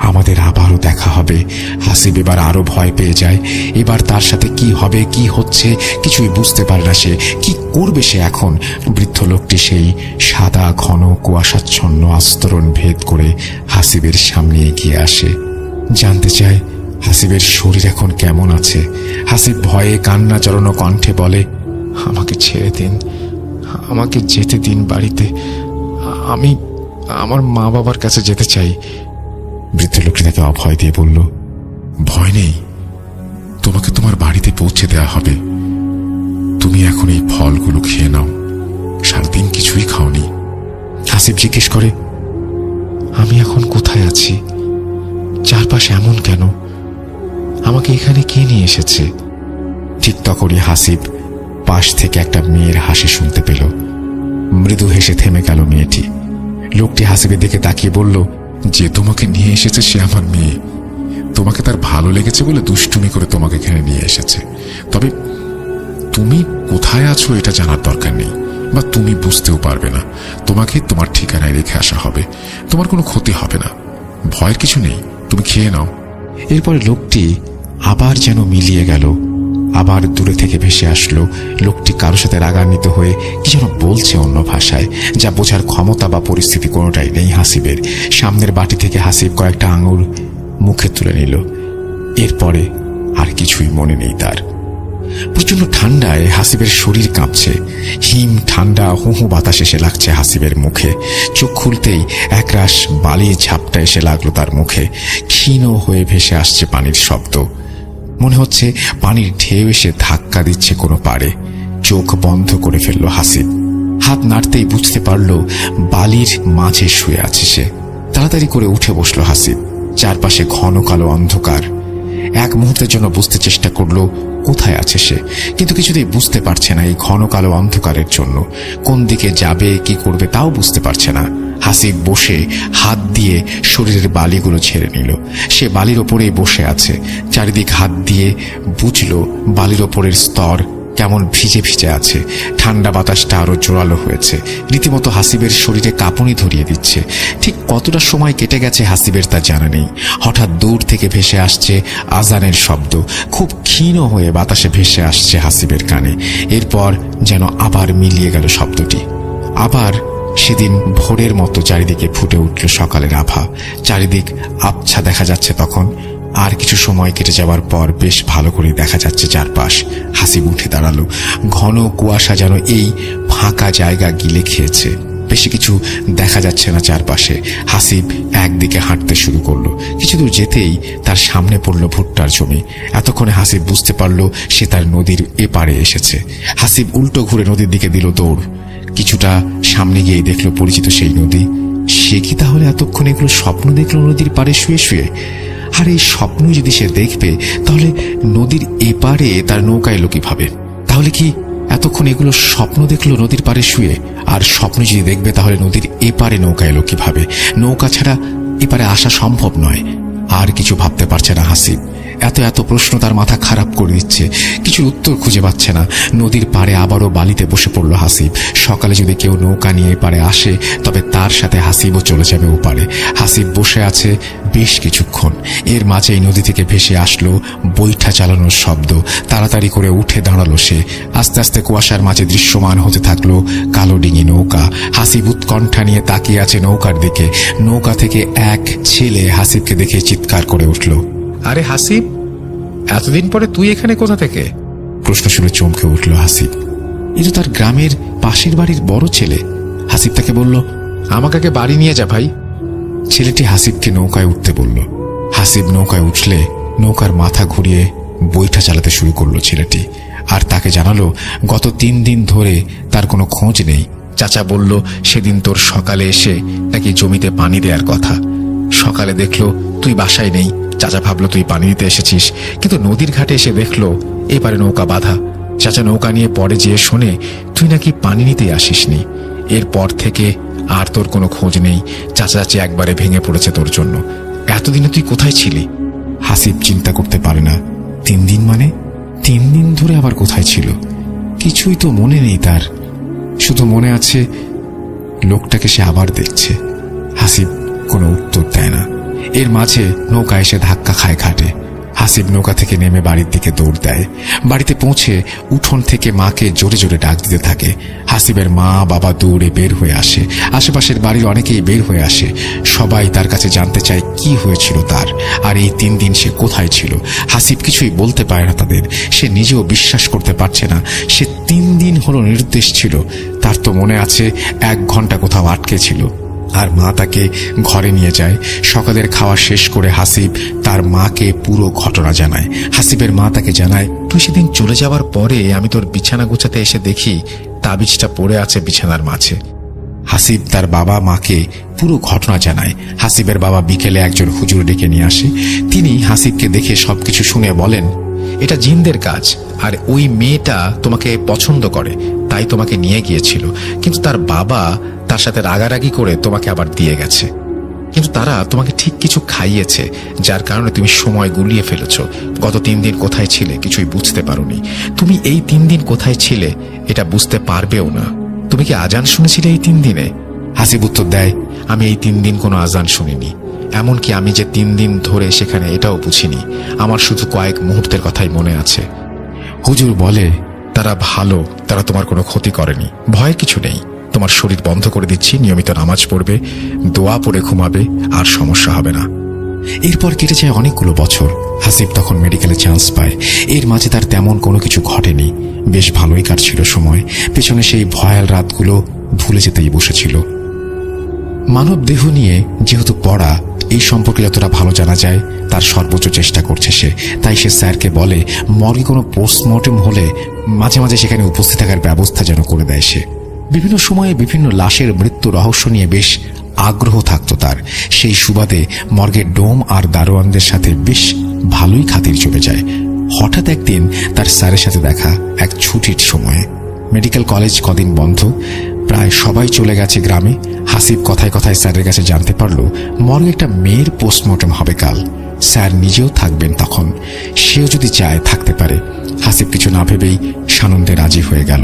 [SPEAKER 1] আমাদের আবারও দেখা হবে। হাসিব এবার আরো ভয় পেয়ে যায়। এবার তার সাথে কি হবে, কি হচ্ছে কিছুই বুঝতে পারে না সে। কি করবে সে এখন? বৃদ্ধ লোকটি সেই সাদা ঘন কুয়াশাচ্ছন্ন আস্তরণ ভেদ করে হাসিবের সামনে এগিয়ে আসে। জানতে চায় হাসিবের শরীর এখন কেমন আছে। হাসিব ভয়ে কান্না জড়ানো কণ্ঠে বলে, আমাকে ছেড়ে দিন, আমাকে যেতে দিন বাড়িতে। আমি আমার মা বাবার কাছে যেতে চাই। বৃদ্ধ লোকটি তাকে অভয় দিয়ে বলল, ভয় নেই, তোমাকে তোমার বাড়িতে পৌঁছে দেওয়া হবে। তুমি এখন এই ফলগুলো খেয়ে নাও, সারাদিন কিছুই খাওনি। হাসিব জিজ্ঞেস করে, আমি এখন কোথায় আছি? চারপাশে এমন কেন? আমাকে এখানে কে নিয়ে এসেছে? ঠিক তখনই হাসিব পাশ থেকে একটা মেয়ের হাসি শুনতে পেল। মৃদু হেসে থেমে গেল মেয়েটি। লোকটি হাসিবের দিকে তাকিয়ে বলল, যে তোমাকে নিয়ে এসেছে সে আমার মেয়ে। তোমাকে তার ভালো লেগেছে বলে দুষ্টুমি করে তোমাকে এখানে নিয়ে এসেছে। তবে তুমি কোথায় আছো এটা জানার দরকার নেই, বা তুমি বুঝতেও পারবে না। তোমাকে তোমার ঠিকানায় রেখে আসা হবে। তোমার কোনো ক্ষতি হবে না, ভয়ের কিছু নেই, তুমি খেয়ে নাও। এরপরে লোকটি আবার যেন মিলিয়ে গেল। আবার দূরে থেকে ভেসে আসলো। লোকটি কারোর সাথে রাগান্বিত হয়ে কি যেন বলছে অন্য ভাষায়, যা বোঝার ক্ষমতা বা পরিস্থিতি কোনোটাই নেই হাসিবের। সামনের বাটি থেকে হাসিব কয়েকটা আঙুর মুখে তুলে নিল। এরপরে আর কিছুই মনে নেই তার। প্রচন্ড ঠান্ডায় হাসিবের শরীর কাঁপছে। হিম ঠান্ডা হু হু বাতাস এসে লাগছে হাসিবের মুখে। চোখ খুলতেই একরাশ বালির ঝাপটা এসে লাগলো তার মুখে। ক্ষীণ হয়ে ভেসে আসছে পানির শব্দ। মনে হচ্ছে পানির ঢেউ এসে ধাক্কা দিচ্ছে কোনো পাড়ে। চোখ বন্ধ করে ফেলল হাসিব। হাত নাড়তেই বুঝতে পারল বালির মাঝে শুয়ে আছে সে। তাড়াতাড়ি করে উঠে বসলো হাসিব। চারপাশে ঘন কালো অন্ধকার। এক মুহূর্তের জন্য বুঝতে চেষ্টা করলো কোথায় আছে সে, কিন্তু কিছুতেই বুঝতে পারছে না। এই ঘন কালো অন্ধকারের জন্য কোন দিকে যাবে, কি করবে তাও বুঝতে পারছে না। হাসিব বসে হাত দিয়ে শরীরের বালিগুলো ছেড়ে নিল। সে বালির ওপরেই বসে আছে। চারিদিক হাত দিয়ে বুঝলো বালির ওপরের স্তর কেমন ভিজে ভিজে আছে। ঠান্ডা বাতাসটা আরো জোরালো হয়েছে। রীতিমতো হাসিবের শরীরে কাঁপুনি ধরিয়ে দিচ্ছে। ঠিক কতটা সময় কেটে গেছে হাসিবের তা জানা নেই। হঠাৎ দূর থেকে ভেসে আসছে আজানের শব্দ। খুব ক্ষীণ হয়ে বাতাসে ভেসে আসছে হাসিবের কানে। এরপর যেন আবার মিলিয়ে গেল শব্দটি। আবার সেদিন ভোরের মতো চারিদিকে ফুটে উঠল সকালের আভা। চারিদিক আবছা দেখা যাচ্ছে তখন। আর কিছু সময় কেটে যাওয়ার পর বেশ ভালো করে দেখা যাচ্ছে চারপাশ। হাসিব উঠে দাঁড়ালো। ঘন কুয়াশা যেন এই ফাঁকা জায়গা গিলে খেয়েছে। বেশি কিছু দেখা যাচ্ছে না চারপাশে। হাসিব একদিকে হাঁটতে শুরু করলো। কিছু দূর যেতেই তার সামনে পড়ল ভুট্টার জমি। এতক্ষণে হাসিব বুঝতে পারল সে তার নদীর এপারে এসেছে। হাসিব উল্টো ঘুরে নদীর দিকে দিল দৌড়। কিছুটা সামনে গিয়ে দেখলো পরিচিত সেই নদী। সে কি তাহলে এতক্ষণ এগুলো স্বপ্ন দেখলো নদীর পাড়ে শুয়ে শুয়ে? আর এই স্বপ্নই যদি সে দেখবে তাহলে নদীর এপারে তার নৌকা এলো কিভাবে? তাহলে কি এতক্ষণ এগুলো স্বপ্ন দেখলো নদীর পাড়ে শুয়ে? আর স্বপ্ন যদি দেখবে তাহলে নদীর এপারে নৌকা এলো কিভাবে? নৌকা ছাড়া এপারে আসা সম্ভব নয়। আর কিছু ভাবতে পারছে না হাসিব। এত এত প্রশ্ন তার মাথা খারাপ করে দিচ্ছে। কিছু উত্তর খুঁজে পাচ্ছে না। নদীর পাড়ে আবারও বালিতে বসে পড়ল হাসিব। সকালে যদি কেউ নৌকা নিয়ে এপারে আসে তবে তার সাথে হাসিবও চলে যাবে ওপারে। হাসিব বসে আছে বেশ কিছুক্ষণ। এর মাঝেই নদী থেকে ভেসে আসলো বৈঠা চালানোর শব্দ। তাড়াতাড়ি করে উঠে দাঁড়ালো সে। আস্তে আস্তে কুয়াশার মাঝে দৃশ্যমান হতে থাকলো কালো ডিঙি নৌকা। হাসিব উৎকণ্ঠা নিয়ে তাকিয়ে আছে নৌকার দিকে। নৌকা থেকে এক ছেলে হাসিবকে দেখে চিৎকার করে উঠল,
[SPEAKER 2] আরে হাসিব, এতদিন পরে তুই এখানে কোথা থেকে?
[SPEAKER 1] প্রশ্ন শুনে চমকে উঠল হাসিব। এ তো তার গ্রামের পাশের বাড়ির বড় ছেলে। হাসিব তাকে বলল,
[SPEAKER 2] আমাকে আগে বাড়ি নিয়ে যা ভাই।
[SPEAKER 1] ছেলেটি হাসিবকে নৌকায় উঠতে বলল। হাসিব নৌকায় উঠলে নৌকার মাথা ঘুরিয়ে বৈঠা চালাতে শুরু করলো ছেলেটি। আর তাকে জানালো গত 3 দিন ধরে তার কোনো খোঁজ নেই। চাচা বলল সেদিন তোর সকালে এসে নাকি জমিতে পানি দেওয়ার কথা। সকালে দেখলো তুই বাসায় নেই। চাচা ভাবলো তুই পানি দিতে এসেছিস, কিন্তু নদীর ঘাটে এসে দেখলো এপারে নৌকা বাঁধা। চাচা নৌকা নিয়ে পরে যেয়ে শোনে তুই নাকি পানি নিতে আসিসনি। এরপর থেকে
[SPEAKER 2] আর তোর কোনো খোঁজ নেই। চাচা চাচি একবারে ভেঙে পড়েছে তোর জন্য। এতদিনে তুই কোথায় ছিলি?
[SPEAKER 1] হাসিব চিন্তা করতে পারে না। 3 দিন মানে 3 দিন ধরে আবার কোথায় ছিল? কিছুই তো মনে নেই তার। শুধু মনে আছে লোকটাকে সে আবার দেখছে। হাসিব কোনো উত্তর দেয় না। এর মাঝে নৌকা এসে ধাক্কা খায় ঘাটে। হাসিব নৌকা থেকে নেমে বাড়ির দিকে দৌড় দেয়। বাড়িতে পৌঁছে উঠোন থেকে মাকে জোরে জোরে ডাক দিতে থাকে। হাসিবের মা বাবা দৌড়ে বের হয়ে আসে। আশেপাশের বাড়ির অনেকেই বের হয়ে আসে। সবাই তার কাছে জানতে চায় কি হয়েছিল তার, আর এই 3 দিন সে কোথায় ছিল। হাসিব কিছুই বলতে পারে না তাদের। সে নিজেও বিশ্বাস করতে পারছে না সে 3 দিন হলো নির্দেশ ছিল। তার তো মনে আছে 1 ঘন্টা কোথাও আটকে ছিল। আর মা তাকে ঘরে নিয়ে যায়। সকালের খাওয়া শেষ করে হাসিব তার মাকে পুরো ঘটনা জানায়। হাসিবের মা তাকে জানায়,
[SPEAKER 2] তুই সেদিন চলে যাওয়ার পরে আমি তোর বিছানা গুছাতে এসে দেখি তাবিজটা পড়ে আছে বিছানার মাঝে।
[SPEAKER 1] হাসিব তার বাবা মাকে পুরো ঘটনা জানায়। হাসিবের বাবা বিকেলে একজন হুজুর ডেকে নিয়ে আসে। তিনি হাসিবকে দেখে সবকিছু শুনে বলেন,
[SPEAKER 2] এটা জিনদের কাজ, আর ওই মেয়েটা তোমাকে পছন্দ করে, তাই তোমাকে নিয়ে গিয়েছিল। কিন্তু তার বাবা তার সাথে রাগারাগি করে তোমাকে আবার দিয়ে গেছে। কিন্তু তারা তোমাকে ঠিক কিছু খাইয়েছে, যার কারণে তুমি সময় গুলিয়ে ফেলেছ। গত 3 দিন কোথায় ছিলে কিছুই বুঝতে পারোনি। তুমি এই 3 দিন কোথায় ছিলে এটা বুঝতে পারবেও না। তুমি কি আজান শুনেছিলে এই 3 দিনে?
[SPEAKER 1] হাসিব উত্তর দেয়,
[SPEAKER 2] আমি এই 3 দিন কোনো আজান শুনিনি। এমনকি আমি যে 3 দিন ধরে সেখানে এটাও বুঝিনি। আমার শুধু কয়েক মুহূর্তের কথাই মনে আছে।
[SPEAKER 1] হুজুর বলে,
[SPEAKER 2] তারা ভালো, তারা তোমার কোনো ক্ষতি করেনি। ভয়ের কিছু নেই। তোমার শরীর বন্ধ করে দিচ্ছি, নিয়মিত নামাজ পড়বে, দোয়া পড়ে ঘুমাবে, আর সমস্যা হবে না।
[SPEAKER 1] এরপর কেটে যায় অনেকগুলো বছর। হাসিব তখন মেডিকেলে চান্স পায়। এর মাঝে তার তেমন কোনো কিছু ঘটেনি। বেশ ভালোই কাটছিল সময়। পেছনে সেই ভয়াল রাতগুলো ভুলে যেতেই বসেছিল। মানব দেহ নিয়ে যেহেতু পড়া, এই সম্পর্কে যতটা ভালো জানা যায় তার সর্বোচ্চ চেষ্টা করছে সে। তাই সে স্যারকে বলে মর্গে কোনো পোস্টমর্টেম হলে মাঝে মাঝে সেখানে উপস্থিত থাকার ব্যবস্থা যেন করে দেয় সে। বিভিন্ন সময়ে বিভিন্ন লাশের মৃত্যু রহস্য নিয়ে বেশ আগ্রহ থাকতো তার। সেই সুবাদে মর্গের ডোম আর দারোয়ানদের সাথে বেশ ভালোই খাতির চলে যায়। হঠাৎ একদিন তার স্যারের সাথে দেখা এক ছুটির সময়ে। মেডিকেল কলেজ কদিন বন্ধ, প্রায় সবাই চলে গেছে গ্রামে। হাসিব কথায় কথায় স্যারের কাছে জানতে পারল মর্গে একটা মেয়ের পোস্টমর্টম হবে কাল। স্যার নিজেও থাকবেন তখন। সেও যদি চায় থাকতে পারে। হাসিব কিছু না ভেবেই সানন্দে রাজি হয়ে গেল।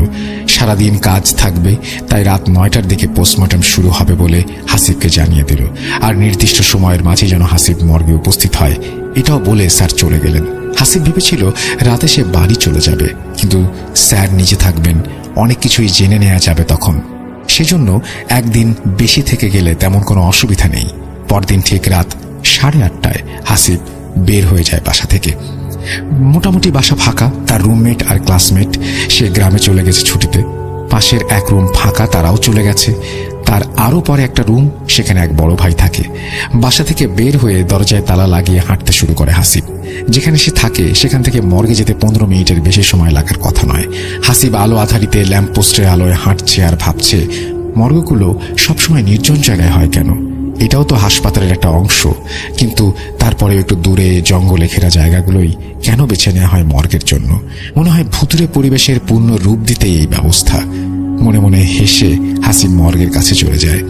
[SPEAKER 1] সারাদিন কাজ থাকবে, তাই রাত 9টার দিকে পোস্টমর্টম শুরু হবে বলে হাসিবকে জানিয়ে দিল। আর নির্দিষ্ট সময়ের মাঝে যেন হাসিব মর্গে উপস্থিত হয় এটাও বলে স্যার চলে গেলেন। হাসিব ভেবেছিল রাতে সে বাড়ি চলে যাবে, কিন্তু স্যার নিজে থাকবেন, অনেক কিছুই জেনে নেওয়া যাবে তখন। সেজন্য একদিন বেশি থেকে গেলে তেমন কোনো অসুবিধা নেই। পরদিন ঠিক রাত 8:30টায় হাসিব বের হয়ে যায় বাসা থেকে। মোটামুটি বাসা ফাঁকা। তার রুমমেট আর ক্লাসমেট সে গ্রামে চলে গেছে ছুটিতে। পাশের এক রুম ফাঁকা, তারাও চলে গেছে। তার আরো পরে একটা রুম, সেখানে এক বড় ভাই থাকে। বাসা থেকে বের হয়ে দরজায় তালা লাগিয়ে হাঁটতে শুরু করে হাসিব। যেখানে সে থাকে সেখান থেকে মর্গে যেতে 15 মিনিটের বেশি সময় লাগার কথা নয়। হাসিব আলো আধারিতে ল্যাম্পপোস্টের আলোয় হাঁটছে আর ভাবছে মর্গগুলো সবসময় নির্জন জায়গায় হয় কেন? এটাও তো হাসপাতালের একটা অংশ, কিন্তু তারপরে একটু দূরে জঙ্গলে ঘেরা জায়গাগুলোই কেন বেছে নেওয়া হয় মর্গের জন্য? মনে হয় ভুতুরে পরিবেশের পূর্ণ রূপ দিতেই এই ব্যবস্থা। মনে মনে হেসে হাসিব মর্গের কাছে চলে যায়।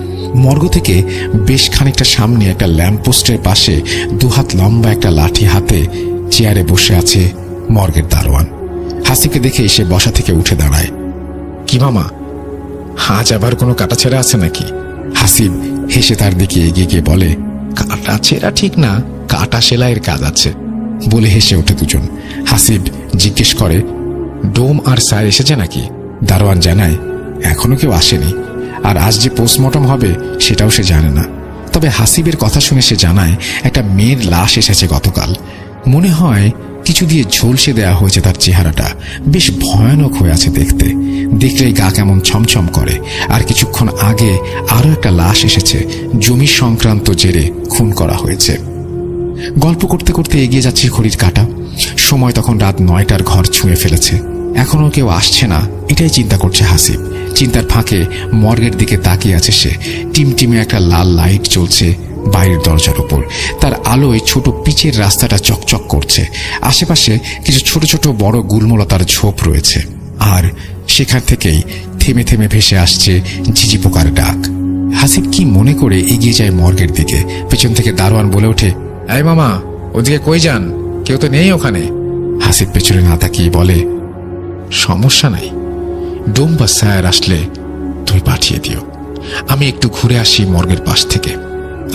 [SPEAKER 1] মর্গ থেকে বেশ খানিকটা সামনে একটা ল্যাম্পপোস্টের পাশে 2 হাত লম্বা একটা লাঠি হাতে চেয়ারে বসে আছে মর্গের দারোয়ান। হাসিবকে দেখে সে বসা থেকে উঠে দাঁড়ায়।
[SPEAKER 2] কি মামা, আজ আবার কোনো কাটাছেড়া আছে নাকি?
[SPEAKER 1] হাসিব হেসে তার দিকে এগিয়ে গিয়ে বলে,
[SPEAKER 2] কাটাছেড়া ঠিক না, কাটা সেলাইয়ের কাজ আছে
[SPEAKER 1] বলে হেসে ওঠে দুজন। হাসিব জিজ্ঞেস করে,
[SPEAKER 2] ডোম আর স্যার এসেছে নাকি?
[SPEAKER 1] দারোয়ান জানায়, এখনো কেউ আসেনি, আর আজ যে পোস্টমর্টম হবে সেটাও সে জানে না। তবে হাসিবের কথা শুনে সে জানায় একটা মেয়ের লাশ এসেছে গতকাল। মনে হয় কিছু দিয়ে ঝলসে দেয়া হয়েছে তার চেহারাটা। বেশ ভয়ানক হয়ে আছে দেখতে। দেখলেই গা কেমন ছমছম করে। আর কিছুক্ষণ আগে আরো একটা লাশ এসেছে, জমি সংক্রান্ত জেরে খুন করা হয়েছে। গল্প করতে করতে এগিয়ে যাচ্ছে ঘড়ির কাঁটা। সময় তখন রাত 9টার ঘর ছুঁয়ে ফেলেছে। এখনো কেউ আসছে না, এটাই চিন্তা করছে হাসিব। চিন্তার ফাঁকে মর্গের দিকে তাকিয়ে আছে সে। টিমটিমে একটা লাল লাইট জ্বলছে বাইরের দরজার উপর। তার আলোয় ছোট পিচের রাস্তাটা চকচক করছে। আশেপাশে কিছু ছোট ছোট বড় গুলমলতার ঝোপ রয়েছে। আর সেখান থেকেই থেমে থেমে ভেসে আসছে ঝিঝি পোকার ডাক। হাসিব কি মনে করে এগিয়ে যায় মর্গের দিকে। পেছন থেকে দারোয়ান বলে ওঠে,
[SPEAKER 2] এই মামা, ওদিকে কই যান? কেউ তো নেই ওখানে।
[SPEAKER 1] হাসিব পেছনে না তাকিয়ে বলে,
[SPEAKER 2] সমস্যা নাই, ডুম্বা স্যার আসলে তুমি পাঠিয়ে দিও, আমি একটু ঘুরে আসি মর্গের পাশ থেকে।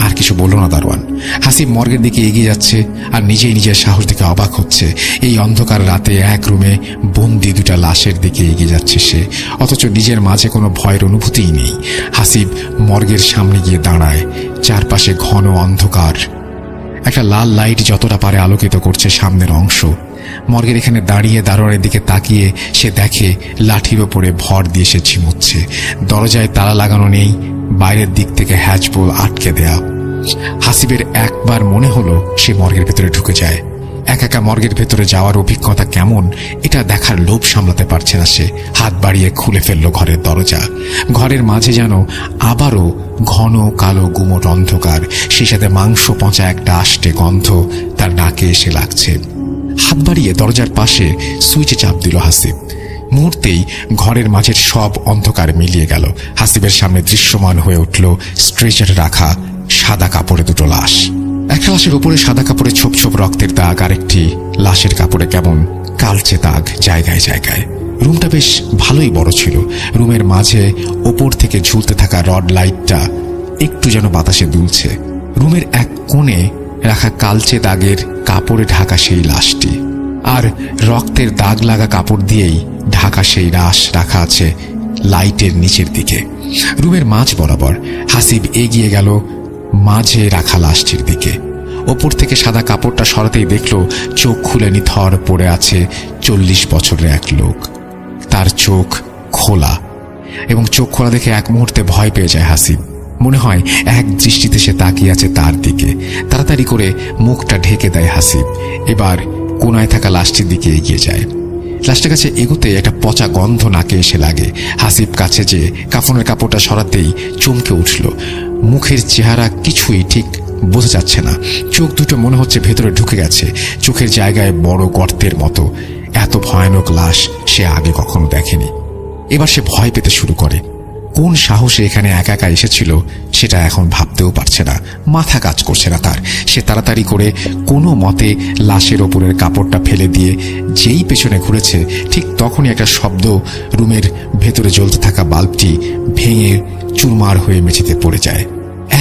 [SPEAKER 1] আর কিছু বলল না দারোয়ান। হাসিব মর্গের দিকে এগিয়ে যাচ্ছে আর নিজেই নিজের সাহস দেখে অবাক হচ্ছে। এই অন্ধকার রাতে এক রুমে বন্দি দুটা লাশের দিকে এগিয়ে যাচ্ছে সে, অথচ নিজের মাঝে কোনো ভয়ের অনুভূতিই নেই। হাসিব মর্গের সামনে গিয়ে দাঁড়ায়। চারপাশে ঘন অন্ধকার, একটা লাল লাইট যতটা পারে আলোকিত করছে সামনের অংশ। মর্গের এখানে দাঁড়িয়ে দারোয়ানের দিকে তাকিয়ে সে দেখে লাঠির ওপরে ভর দিয়ে সে ঝিমুচ্ছে। দরজায় তালা লাগানো নেই, বাইরের দিক থেকে হ্যাজবোল আটকে দেয়া। হাসিবের একবার মনে হলো সে মর্গের ভেতরে ঢুকে যায়। একা একা মর্গের ভেতরে যাওয়ার অভিজ্ঞতা কেমন এটা দেখার লোভ সামলাতে পারছে না সে। হাত বাড়িয়ে খুলে ফেলল ঘরের দরজা। ঘরের মাঝে যেন আবারও ঘন কালো গুমট অন্ধকার, সেই সাথে মাংস পচা একটা আষ্টে গন্ধ তার নাকে এসে লাগছে। হাত বাড়িয়ে দরজার পাশে সুইচে চাপ দিল হাসিব। মুহূর্তেই ঘরের মাঝের সব অন্ধকার মিলিয়ে গেল। হাসিবের সামনে দৃশ্যমান হয়ে উঠল স্ট্রেচারে রাখা সাদা কাপড়ে দুটো লাশ। একটা লাশের উপরে সাদা কাপড়ে ছোপ ছোপ রক্তের দাগ, আরেকটি লাশের কাপড়ে কেমন কালচে দাগ জায়গায় জায়গায়। রুমটা বেশ ভালোই বড় ছিল। রুমের মাঝে ওপর থেকে ঝুলতে থাকা রড লাইটটা একটু যেন বাতাসে দুলছে। রুমের এক কোণে রাখা কালচে দাগের কাপড়ে ঢাকা সেই লাশটি, আর রক্তের দাগ লাগা কাপড় দিয়েই ঢাকা সেই লাশ রাখা আছে লাইটের নিচের দিকে। রুমের মাঝ বরাবর হাসিব এগিয়ে গেল মাঝে রাখা লাশটির দিকে। ওপর থেকে সাদা কাপড়টা সরাতেই দেখল চোখ খুলে নিথর পড়ে আছে 40 বছরের এক লোক। তার চোখ খোলা, এবং চোখ খোলা দেখে এক মুহূর্তে ভয় পেয়ে যায় হাসিব। মনে হয় এক দৃষ্টিতে সে তাকিয়ে আছে তার দিকে। তাড়াতাড়ি করে মুখটা ঢেকে দেয় হাসিব। এবার কোনায় থাকা লাশটির দিকে এগিয়ে যায়। লাশটার কাছে এগোতে একটা পচা গন্ধ নাকে এসে লাগে। হাসিব কাছে যে কাফনের কাপড়টা সরাতেই চমকে উঠল। মুখের চেহারা কিছুই ঠিক বোঝা যাচ্ছে না। চোখ দুটো মনে হচ্ছে ভেতরে ঢুকে গেছে, চোখের জায়গায় বড় গর্তের মতো। এত ভয়ানক লাশ সে আগে কখনো দেখেনি। এবার সে ভয় পেতে শুরু করে। কোন সাহসে এখানে একা একা এসেছিল সেটা এখন ভাবতেও পারছে না, মাথা কাজ করছে না তার। সে তাড়াতাড়ি করে কোনো মতে লাশের ওপরের কাপড়টা ফেলে দিয়ে যেই পেছনে ঘুরেছে, ঠিক তখনই একটা শব্দ। রুমের ভেতরে জ্বলতে থাকা বাল্বটি ভেঙে চুরমার হয়ে মেঝেতে পড়ে যায়।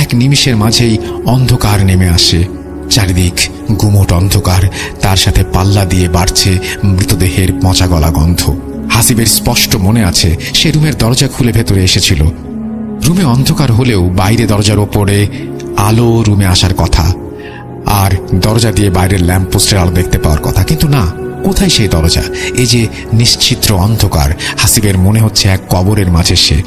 [SPEAKER 1] এক নিমিষের মাঝেই অন্ধকার নেমে আসে। চারিদিক গুমোট অন্ধকার, তার সাথে পাল্লা দিয়ে বাড়ছে মৃতদেহের পচা গলা গন্ধ। হাসিবের স্পষ্ট মনে আছে সে রুমের দরজা খুলে ভেতরে এসেছিল। রুমে অন্ধকার হলেও বাইরে দরজার ওপরে আলো রুমে আসার কথা, আর দরজা দিয়ে বাইরের ল্যাম্পপোস্টের আলো দেখতে পাওয়ার কথা। কিন্তু না, কোথায় সেই দরজা? এই যে নিশ্চিত্র অন্ধকার। হাসিবের মনে হচ্ছে এক কবরের মাঝে সে,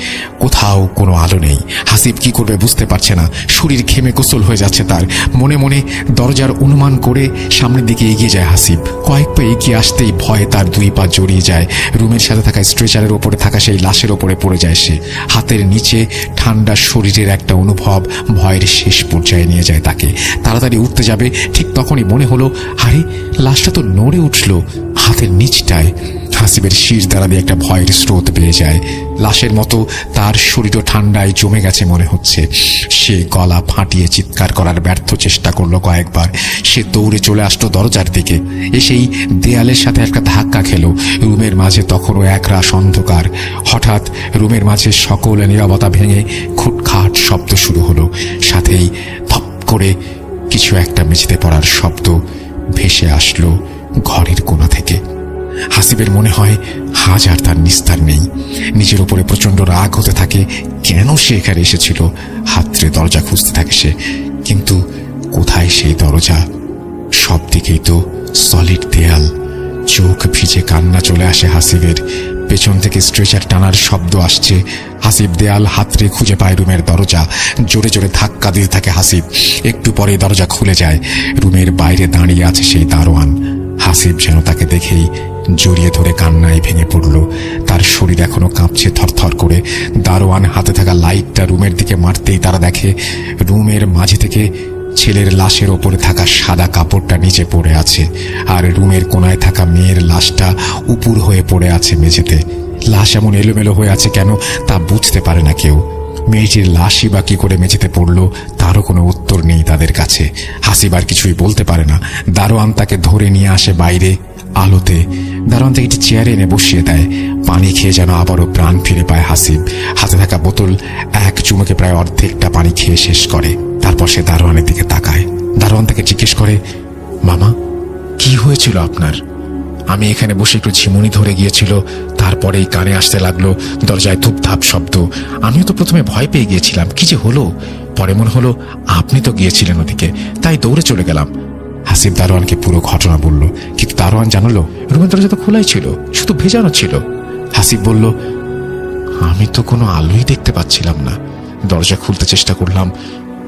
[SPEAKER 1] কোথাও কোনো আলো নেই। হাসিব কি করবে বুঝতে পারছে না। শরীর ঘেমে গোসল হয়ে যাচ্ছে তার। মনে মনে দরজার অনুমান করে সামনের দিকে এগিয়ে যায় হাসিব। কয়েক পা এগিয়ে আসতেই ভয়ে তার দুই পা জড়িয়ে যায়। রুমের সাথে থাকা স্ট্রেচারের ওপরে থাকা সেই লাশের ওপরে পড়ে যায় সে। হাতের নিচে ঠান্ডা শরীরের একটা অনুভব ভয়ের শেষ পর্যায়ে নিয়ে যায় তাকে। তাড়াতাড়ি উঠতে যাবে, ঠিক তখনই মনে হলো, আরে লাশটা তো নড়ে উঠল হাতের নিচটায়। হাসিবের শির দ্বারা দিয়ে একটা ভয়ের স্রোত বেয়ে যায়। লাশের মতো তার শরীরও ঠান্ডায় জমে গেছে মনে হচ্ছে। সে গলা ফাটিয়ে চিৎকার করার ব্যর্থ চেষ্টা করলো কয়েকবার। সে দৌড়ে চলে আসলো দরজার দিকে। এসেই দেয়ালের সাথে একটা ধাক্কা খেলো। রুমের মাঝে তখনও একরাশ অন্ধকার। হঠাৎ রুমের মাঝে সকল নীরবতা ভেঙে খুটখাট শব্দ শুরু হলো। সাথেই ধপ করে কিছু একটা মেঝেতে পড়ার শব্দ ভেসে আসলো ঘরের কোণা থেকে। হাসিবের মনে হয় আজ আর তার নিস্তার নেই। নিজের উপরে প্রচন্ড রাগ হতে থাকে। কেন সে এখানে এসেছিল? হাতড়ে দরজা খুঁজতে থাকে সে, কিন্তু কোথায় সেই দরজা? সব দিকেই তো সলিড দেয়াল। চোখ ভিজে কান্না চলে আসে হাসিবের। পেছন থেকে স্ট্রেচার টানার শব্দ আসছে। হাসিব দেয়াল হাতড়ে খুঁজে পায় রুমের দরজা। জোরে জোরে ধাক্কা দিতে থাকে হাসিব। একটু পরে দরজা খুলে যায়। রুমের বাইরে দাঁড়িয়ে আছে সেই দারোয়ান। হাসিব যেন তাকে দেখেই জড়িয়ে ধরে কান্নায় ভেঙে পড়ল। তার শরীর এখনো কাঁপছে থরথর করে। দারোয়ান হাতে থাকা লাইটটা রুমের দিকে মারতেই তারা দেখে রুমের মাঝে থেকে ছেলের লাশের ওপরে থাকা সাদা কাপড়টা নিচে পড়ে আছে, আর রুমের কোনায় থাকা মেয়ের লাশটা উপুর হয়ে পড়ে আছে মেঝেতে। লাশ এমন এলোমেলো হয়ে আছে কেন তা বুঝতে পারে না কেউ। মেয়েটির লাশই বা কি করে মেঝেতে পড়ল তারও কোনো উত্তর নেই তাদের কাছে। হাসিব আর কিছুই বলতে পারে না। দারোয়ান তাকে ধরে নিয়ে আসে বাইরে আলোতে। দারোয়ান থেকে একটি চেয়ারে এনে বসিয়ে দেয়। পানি খেয়ে যেন আবারও প্রাণ ফিরে পায় হাসিব। হাতে থাকা বোতল এক চুমুকে প্রায় অর্ধেকটা পানি খেয়ে শেষ করে। তারপর সে দারোয়ানের দিকে তাকায়। দারোয়ান তাকে জিজ্ঞেস করে,
[SPEAKER 2] মামা, কি হয়েছিল আপনার? আমি এখানে বসে একটু ঝিমুনি ধরে গিয়েছিল, তারপরেই কানে আসতে লাগলো দরজায় ধুপধাপ শব্দ। আমিও তো প্রথমে ভয় পেয়ে গিয়েছিলাম, কি যে হলো। পরে মনে হলো আপনি তো গিয়েছিলেন ওদিকে, তাই দৌড়ে চলে গেলাম।
[SPEAKER 1] হাসিব দারোয়ানকে পুরো ঘটনা বলল, কিন্তু দারোয়ান জানালো
[SPEAKER 2] রুমের দরজা তো খোলাই ছিল, শুধু ভেজানো ছিল।
[SPEAKER 1] হাসিব বলল,
[SPEAKER 2] আমি তো কোনো আলোই দেখতে পাচ্ছিলাম না। দরজা খুলতে চেষ্টা করলাম,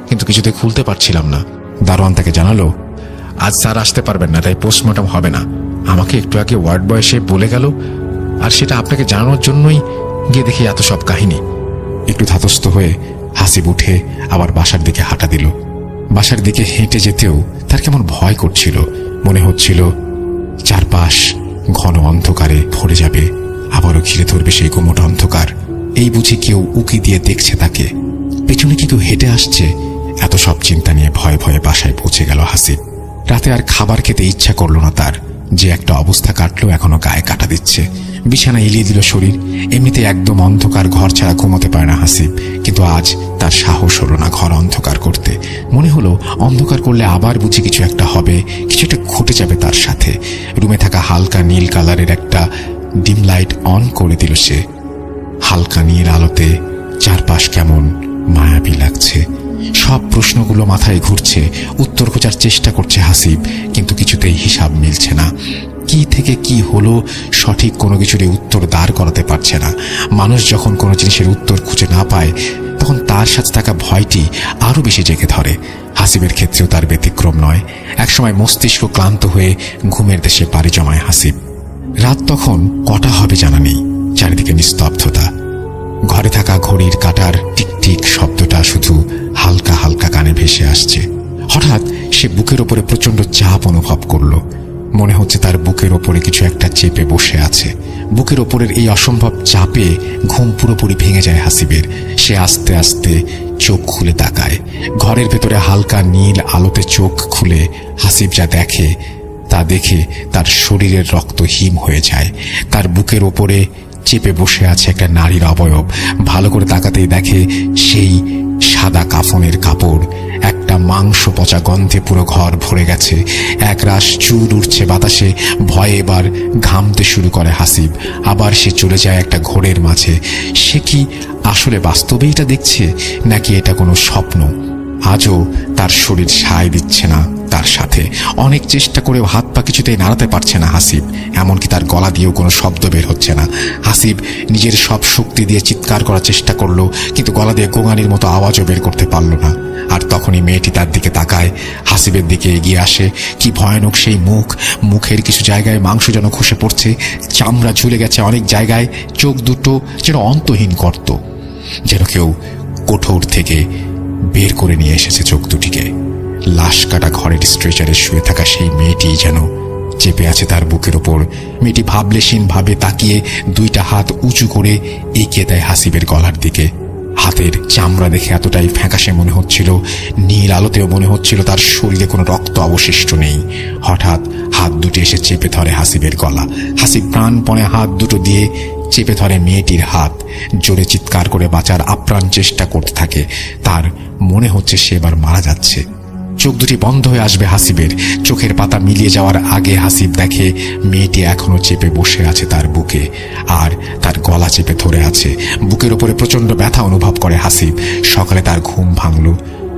[SPEAKER 2] কিন্তু কিছুতে খুলতে পারছিলাম না।
[SPEAKER 1] দারোয়ান তাকে জানালো,
[SPEAKER 2] আজ স্যার আসতে পারবেন না, তাই পোস্টমর্টম হবে না। আমাকে একটু আগে ওয়ার্ড বয় এসে বলে গেল, আর সেটা আপনাকে জানানোর জন্যই গিয়ে দেখি এত সব কাহিনী।
[SPEAKER 1] একটু ধাতস্থ হয়ে হাসিব উঠে আবার বাসার দিকে হাঁটা দিল। বাসার দিকে হেঁটে যেতেও তার কেমন ভয় করছিল। মনে হচ্ছিল চারপাশ ঘন অন্ধকারে ভরে যাবে, আবারও ঘিরে ধরবে সেই গুমট অন্ধকার। এই বুঝি কেউ উকি দিয়ে দেখছে তাকে, পেছনে কি কেউ হেঁটে আসছে। এত সব চিন্তা নিয়ে ভয়ে ভয়ে বাসায় পৌঁছে গেল হাসিব। রাতে আর খাবার খেতে ইচ্ছা করল না তার। যে একটা অবস্থা কাটলো এখনো গায়ে কাটা দিচ্ছে। বিছানা এলিয়ে দিল শরীর। এমনিতে একদম অন্ধকার ঘর ছাড়া ঘুমোতে পারে না হাসিব, কিন্তু আজ তার সাহস হলো না ঘর অন্ধকার করতে। মনে হলো অন্ধকার করলে আবার বুঝি কিছু একটা হবে, কিছু একটা ঘটে যাবে তার সাথে। রুমে থাকা হালকা নীল কালারের একটা ডিম লাইট অন করে দিল সে। হালকা নীল আলোতে চারপাশ কেমন মায়াবী লাগছে। সব প্রশ্নগুলো মাথায় ঘুরছে, উত্তর খোঁজার চেষ্টা করছে হাসিব, কিন্তু কিছুতেই হিসাব মিলছে না। কি থেকে কি হলো সঠিক কোনো কিছুরই উত্তর দাঁড় করাতে পারছে না। মানুষ যখন কোনো জিনিসের উত্তর খুঁজে না পায় তখন তার সাথে থাকা ভয়টি আরো বেশি জেগে ধরে। হাসিবের ক্ষেত্রেও তার ব্যতিক্রম নয়। একসময় মস্তিষ্ক ক্লান্ত হয়ে ঘুমের দেশে পাড়ি জমায় হাসিব। রাত তখন কটা হবে জানা নেই। চারিদিকে নিস্তব্ধতা। ঘরে থাকা ঘড়ির কাঁটার টিকটিক শব্দটা শুধু হালকা হালকা কানে ভেসে আসছে। হঠাৎ সে বুকের ওপরে প্রচন্ড চাপ অনুভব করল। মনে হচ্ছে তার বুকের ওপরে কিছু একটা চেপে বসে আছে। বুকের ওপরের এই অসম্ভব চাপে ঘুম পুরোপুরি ভেঙে যায় হাসিবের। সে আস্তে আস্তে চোখ খুলে তাকায়। ঘরের ভেতরে হালকা নীল আলোতে চোখ খুলে হাসিব যা দেখে তা দেখে তার শরীরের রক্ত হিম হয়ে যায়। তার বুকের ওপরে চেপে বসে আছে একটা নারীর অবয়ব। ভালো করে তাকাতেই দেখে সেই সাদা কাফনের কাপড়। একটা মাংস পচা গন্ধে পুরো ঘর ভরে গেছে। একরাশ চুল উঠছে বাতাসে। ভয়ে এবার ঘামতে শুরু করে হাসিব। আবার সে চলে যায় একটা ঘোরের মাঝে। সে কি আসলে বাস্তবেই এটা দেখছে, নাকি এটা কোনো স্বপ্ন? আজও তার শরীর সায় দিচ্ছে না তার সাথে। অনেক চেষ্টা করেও হাত পা কিছুতেই নাড়াতে পারছে না হাসিব। এমনকি তার গলা দিয়েও কোনো শব্দ বের হচ্ছে না। হাসিব নিজের সব শক্তি দিয়ে চিৎকার করার চেষ্টা করলো, কিন্তু গলা দিয়ে গোঙানির মতো আওয়াজও বের করতে পারল না। আর তখনই মেয়েটি তার দিকে তাকায়, হাসিবের দিকে এগিয়ে আসে। কি ভয়ানক সেই মুখ! মুখের কিছু জায়গায় মাংস যেন খসে পড়ছে, চামড়া ঝুলে গেছে অনেক জায়গায়। চোখ দুটো যেন অন্তহীন গর্ত, যেন কেউ কোঠর থেকে বের করে নিয়ে এসেছে চোখ দুটিকে। লাশ কাটা ঘরের স্ট্রেচারে শুয়ে থাকা সেই মেয়েটি যেন চেপে আছে তার বুকের ওপর। মেয়েটি ভাবলেশীন ভাবে তাকিয়ে দুইটা হাত উঁচু করে এগিয়ে দেয় হাসিবের গলার দিকে। হাতের চামড়া দেখে এতটাই ফ্যাকাশে মনে হচ্ছিল, নীল আলোতেও মনে হচ্ছিল তার শরীরে কোনো রক্ত অবশিষ্ট নেই। হঠাৎ হাত দুটি এসে চেপে ধরে হাসিবের গলা। হাসিব প্রাণপণে হাত দুটো দিয়ে চেপে ধরে মেয়েটির হাত। জোরে চিৎকার করে বাঁচার আপ্রাণ চেষ্টা করতে থাকে। তার মনে হচ্ছে সে এবার মারা যাচ্ছে। চোখ দুটি বন্ধ হয়ে আসবে হাসিবের। চোখের পাতা মিলিয়ে যাওয়ার আগে হাসিব দেখে মেয়েটি এখনো চেপে বসে আছে তার বুকে, আর তার গলা চেপে ধরে আছে। বুকের উপরে প্রচন্ড ব্যথা অনুভব করে হাসিব। সকালে তার ঘুম ভাঙল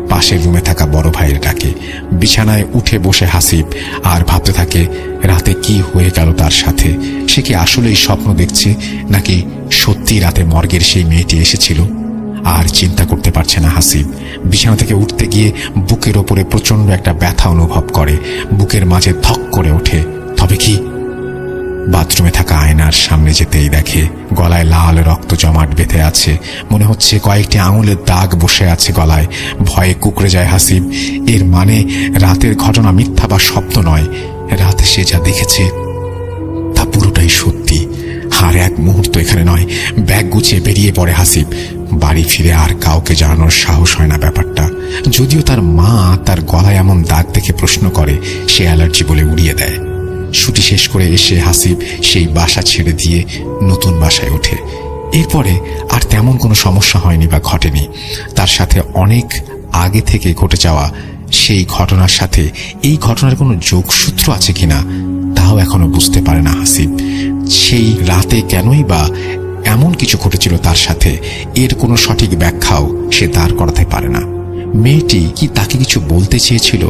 [SPEAKER 1] পাশের রুমে থাকা বড় ভাইয়ের ডাকে। বিছানায় উঠে বসে হাসিব আর ভাবতে থাকে রাতে কি হয়ে গেল তার সাথে। সে কি আসলেই স্বপ্ন দেখছে, নাকি সত্যি রাতে মর্গের সেই মেয়েটি এসেছিল? আর চিন্তা করতে পারছে না হাসিব। বিছানা থেকে উঠতে গিয়ে বুকের ওপরে প্রচন্ড একটা ব্যথা অনুভব করে। বুকের মাঝে ধক করে ওঠে। তবে কি? বাথরুমে থাকা আয়নার সামনে যেতেই দেখে গলায় লাল রক্ত জমাট বেঁধে আছে। মনে হচ্ছে কয়েকটি আঙুলের দাগ বসে আছে গলায়। ভয়ে কুঁকড়ে যায় হাসিব। এর মানে রাতের ঘটনা মিথ্যা বা স্বপ্ন নয়। রাতে সে যা দেখেছে তা পুরোটাই সত্যি। আর এক মুহূর্ত এখানে নয়। ব্যাগ গুছিয়ে বেরিয়ে পড়ে হাসিব। বাড়ি ফিরে আর কাউকে জানানোর সাহস হয় না ব্যাপারটা। যদিও তার মা তার গলায় এমন দাগ দেখে প্রশ্ন করে, সে অ্যালার্জি বলে উড়িয়ে দেয়। ছুটি শেষ করে এসে হাসিব সেই বাসা ছেড়ে দিয়ে নতুন বাসায় ওঠে। এরপরে আর তেমন কোনো সমস্যা হয়নি বা ঘটেনি। তার সাথে অনেক আগে থেকে ঘটে যাওয়া সেই ঘটনার সাথে এই ঘটনার কোনো যোগসূত্র আছে কিনা তাও এখনো বুঝতে পারে না হাসিব। সেই রাতে কেনই বা এমন কিছু ঘটেছিল তার সাথে, এর কোনো সঠিক ব্যাখ্যাও সে দাঁড় করাতে পারে না। মেয়েটি কি তাকে কিছু বলতে চেয়েছিল?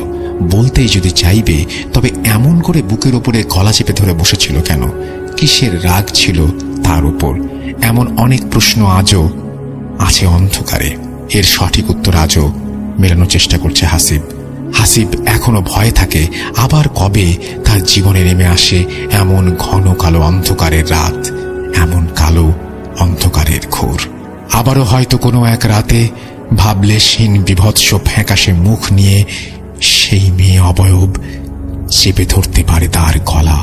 [SPEAKER 1] বলতেই যদি চাইবে, তবে এমন করে বুকের ওপরে গলা চেপে ধরে বসেছিল কেন? কিসের রাগ ছিল তার উপর? এমন অনেক প্রশ্ন আজও আছে অন্ধকারে। এর সঠিক উত্তর আজও মেলানোর চেষ্টা করছে হাসিব। হাসিব এখনো ভয়ে থাকে আবার কবে তার জীবনে নেমে আসে এমন ঘন কালো অন্ধকারের রাত, এমন কালো অন্ধকারের ঘোর। আবারও হয়তো কোনো এক রাতে ভাবলেশহীন বিভৎস ফ্যাকাশে মুখ নিয়ে সেই মেয়ে অবয়ব চেপে ধরতে পারে তার গলা।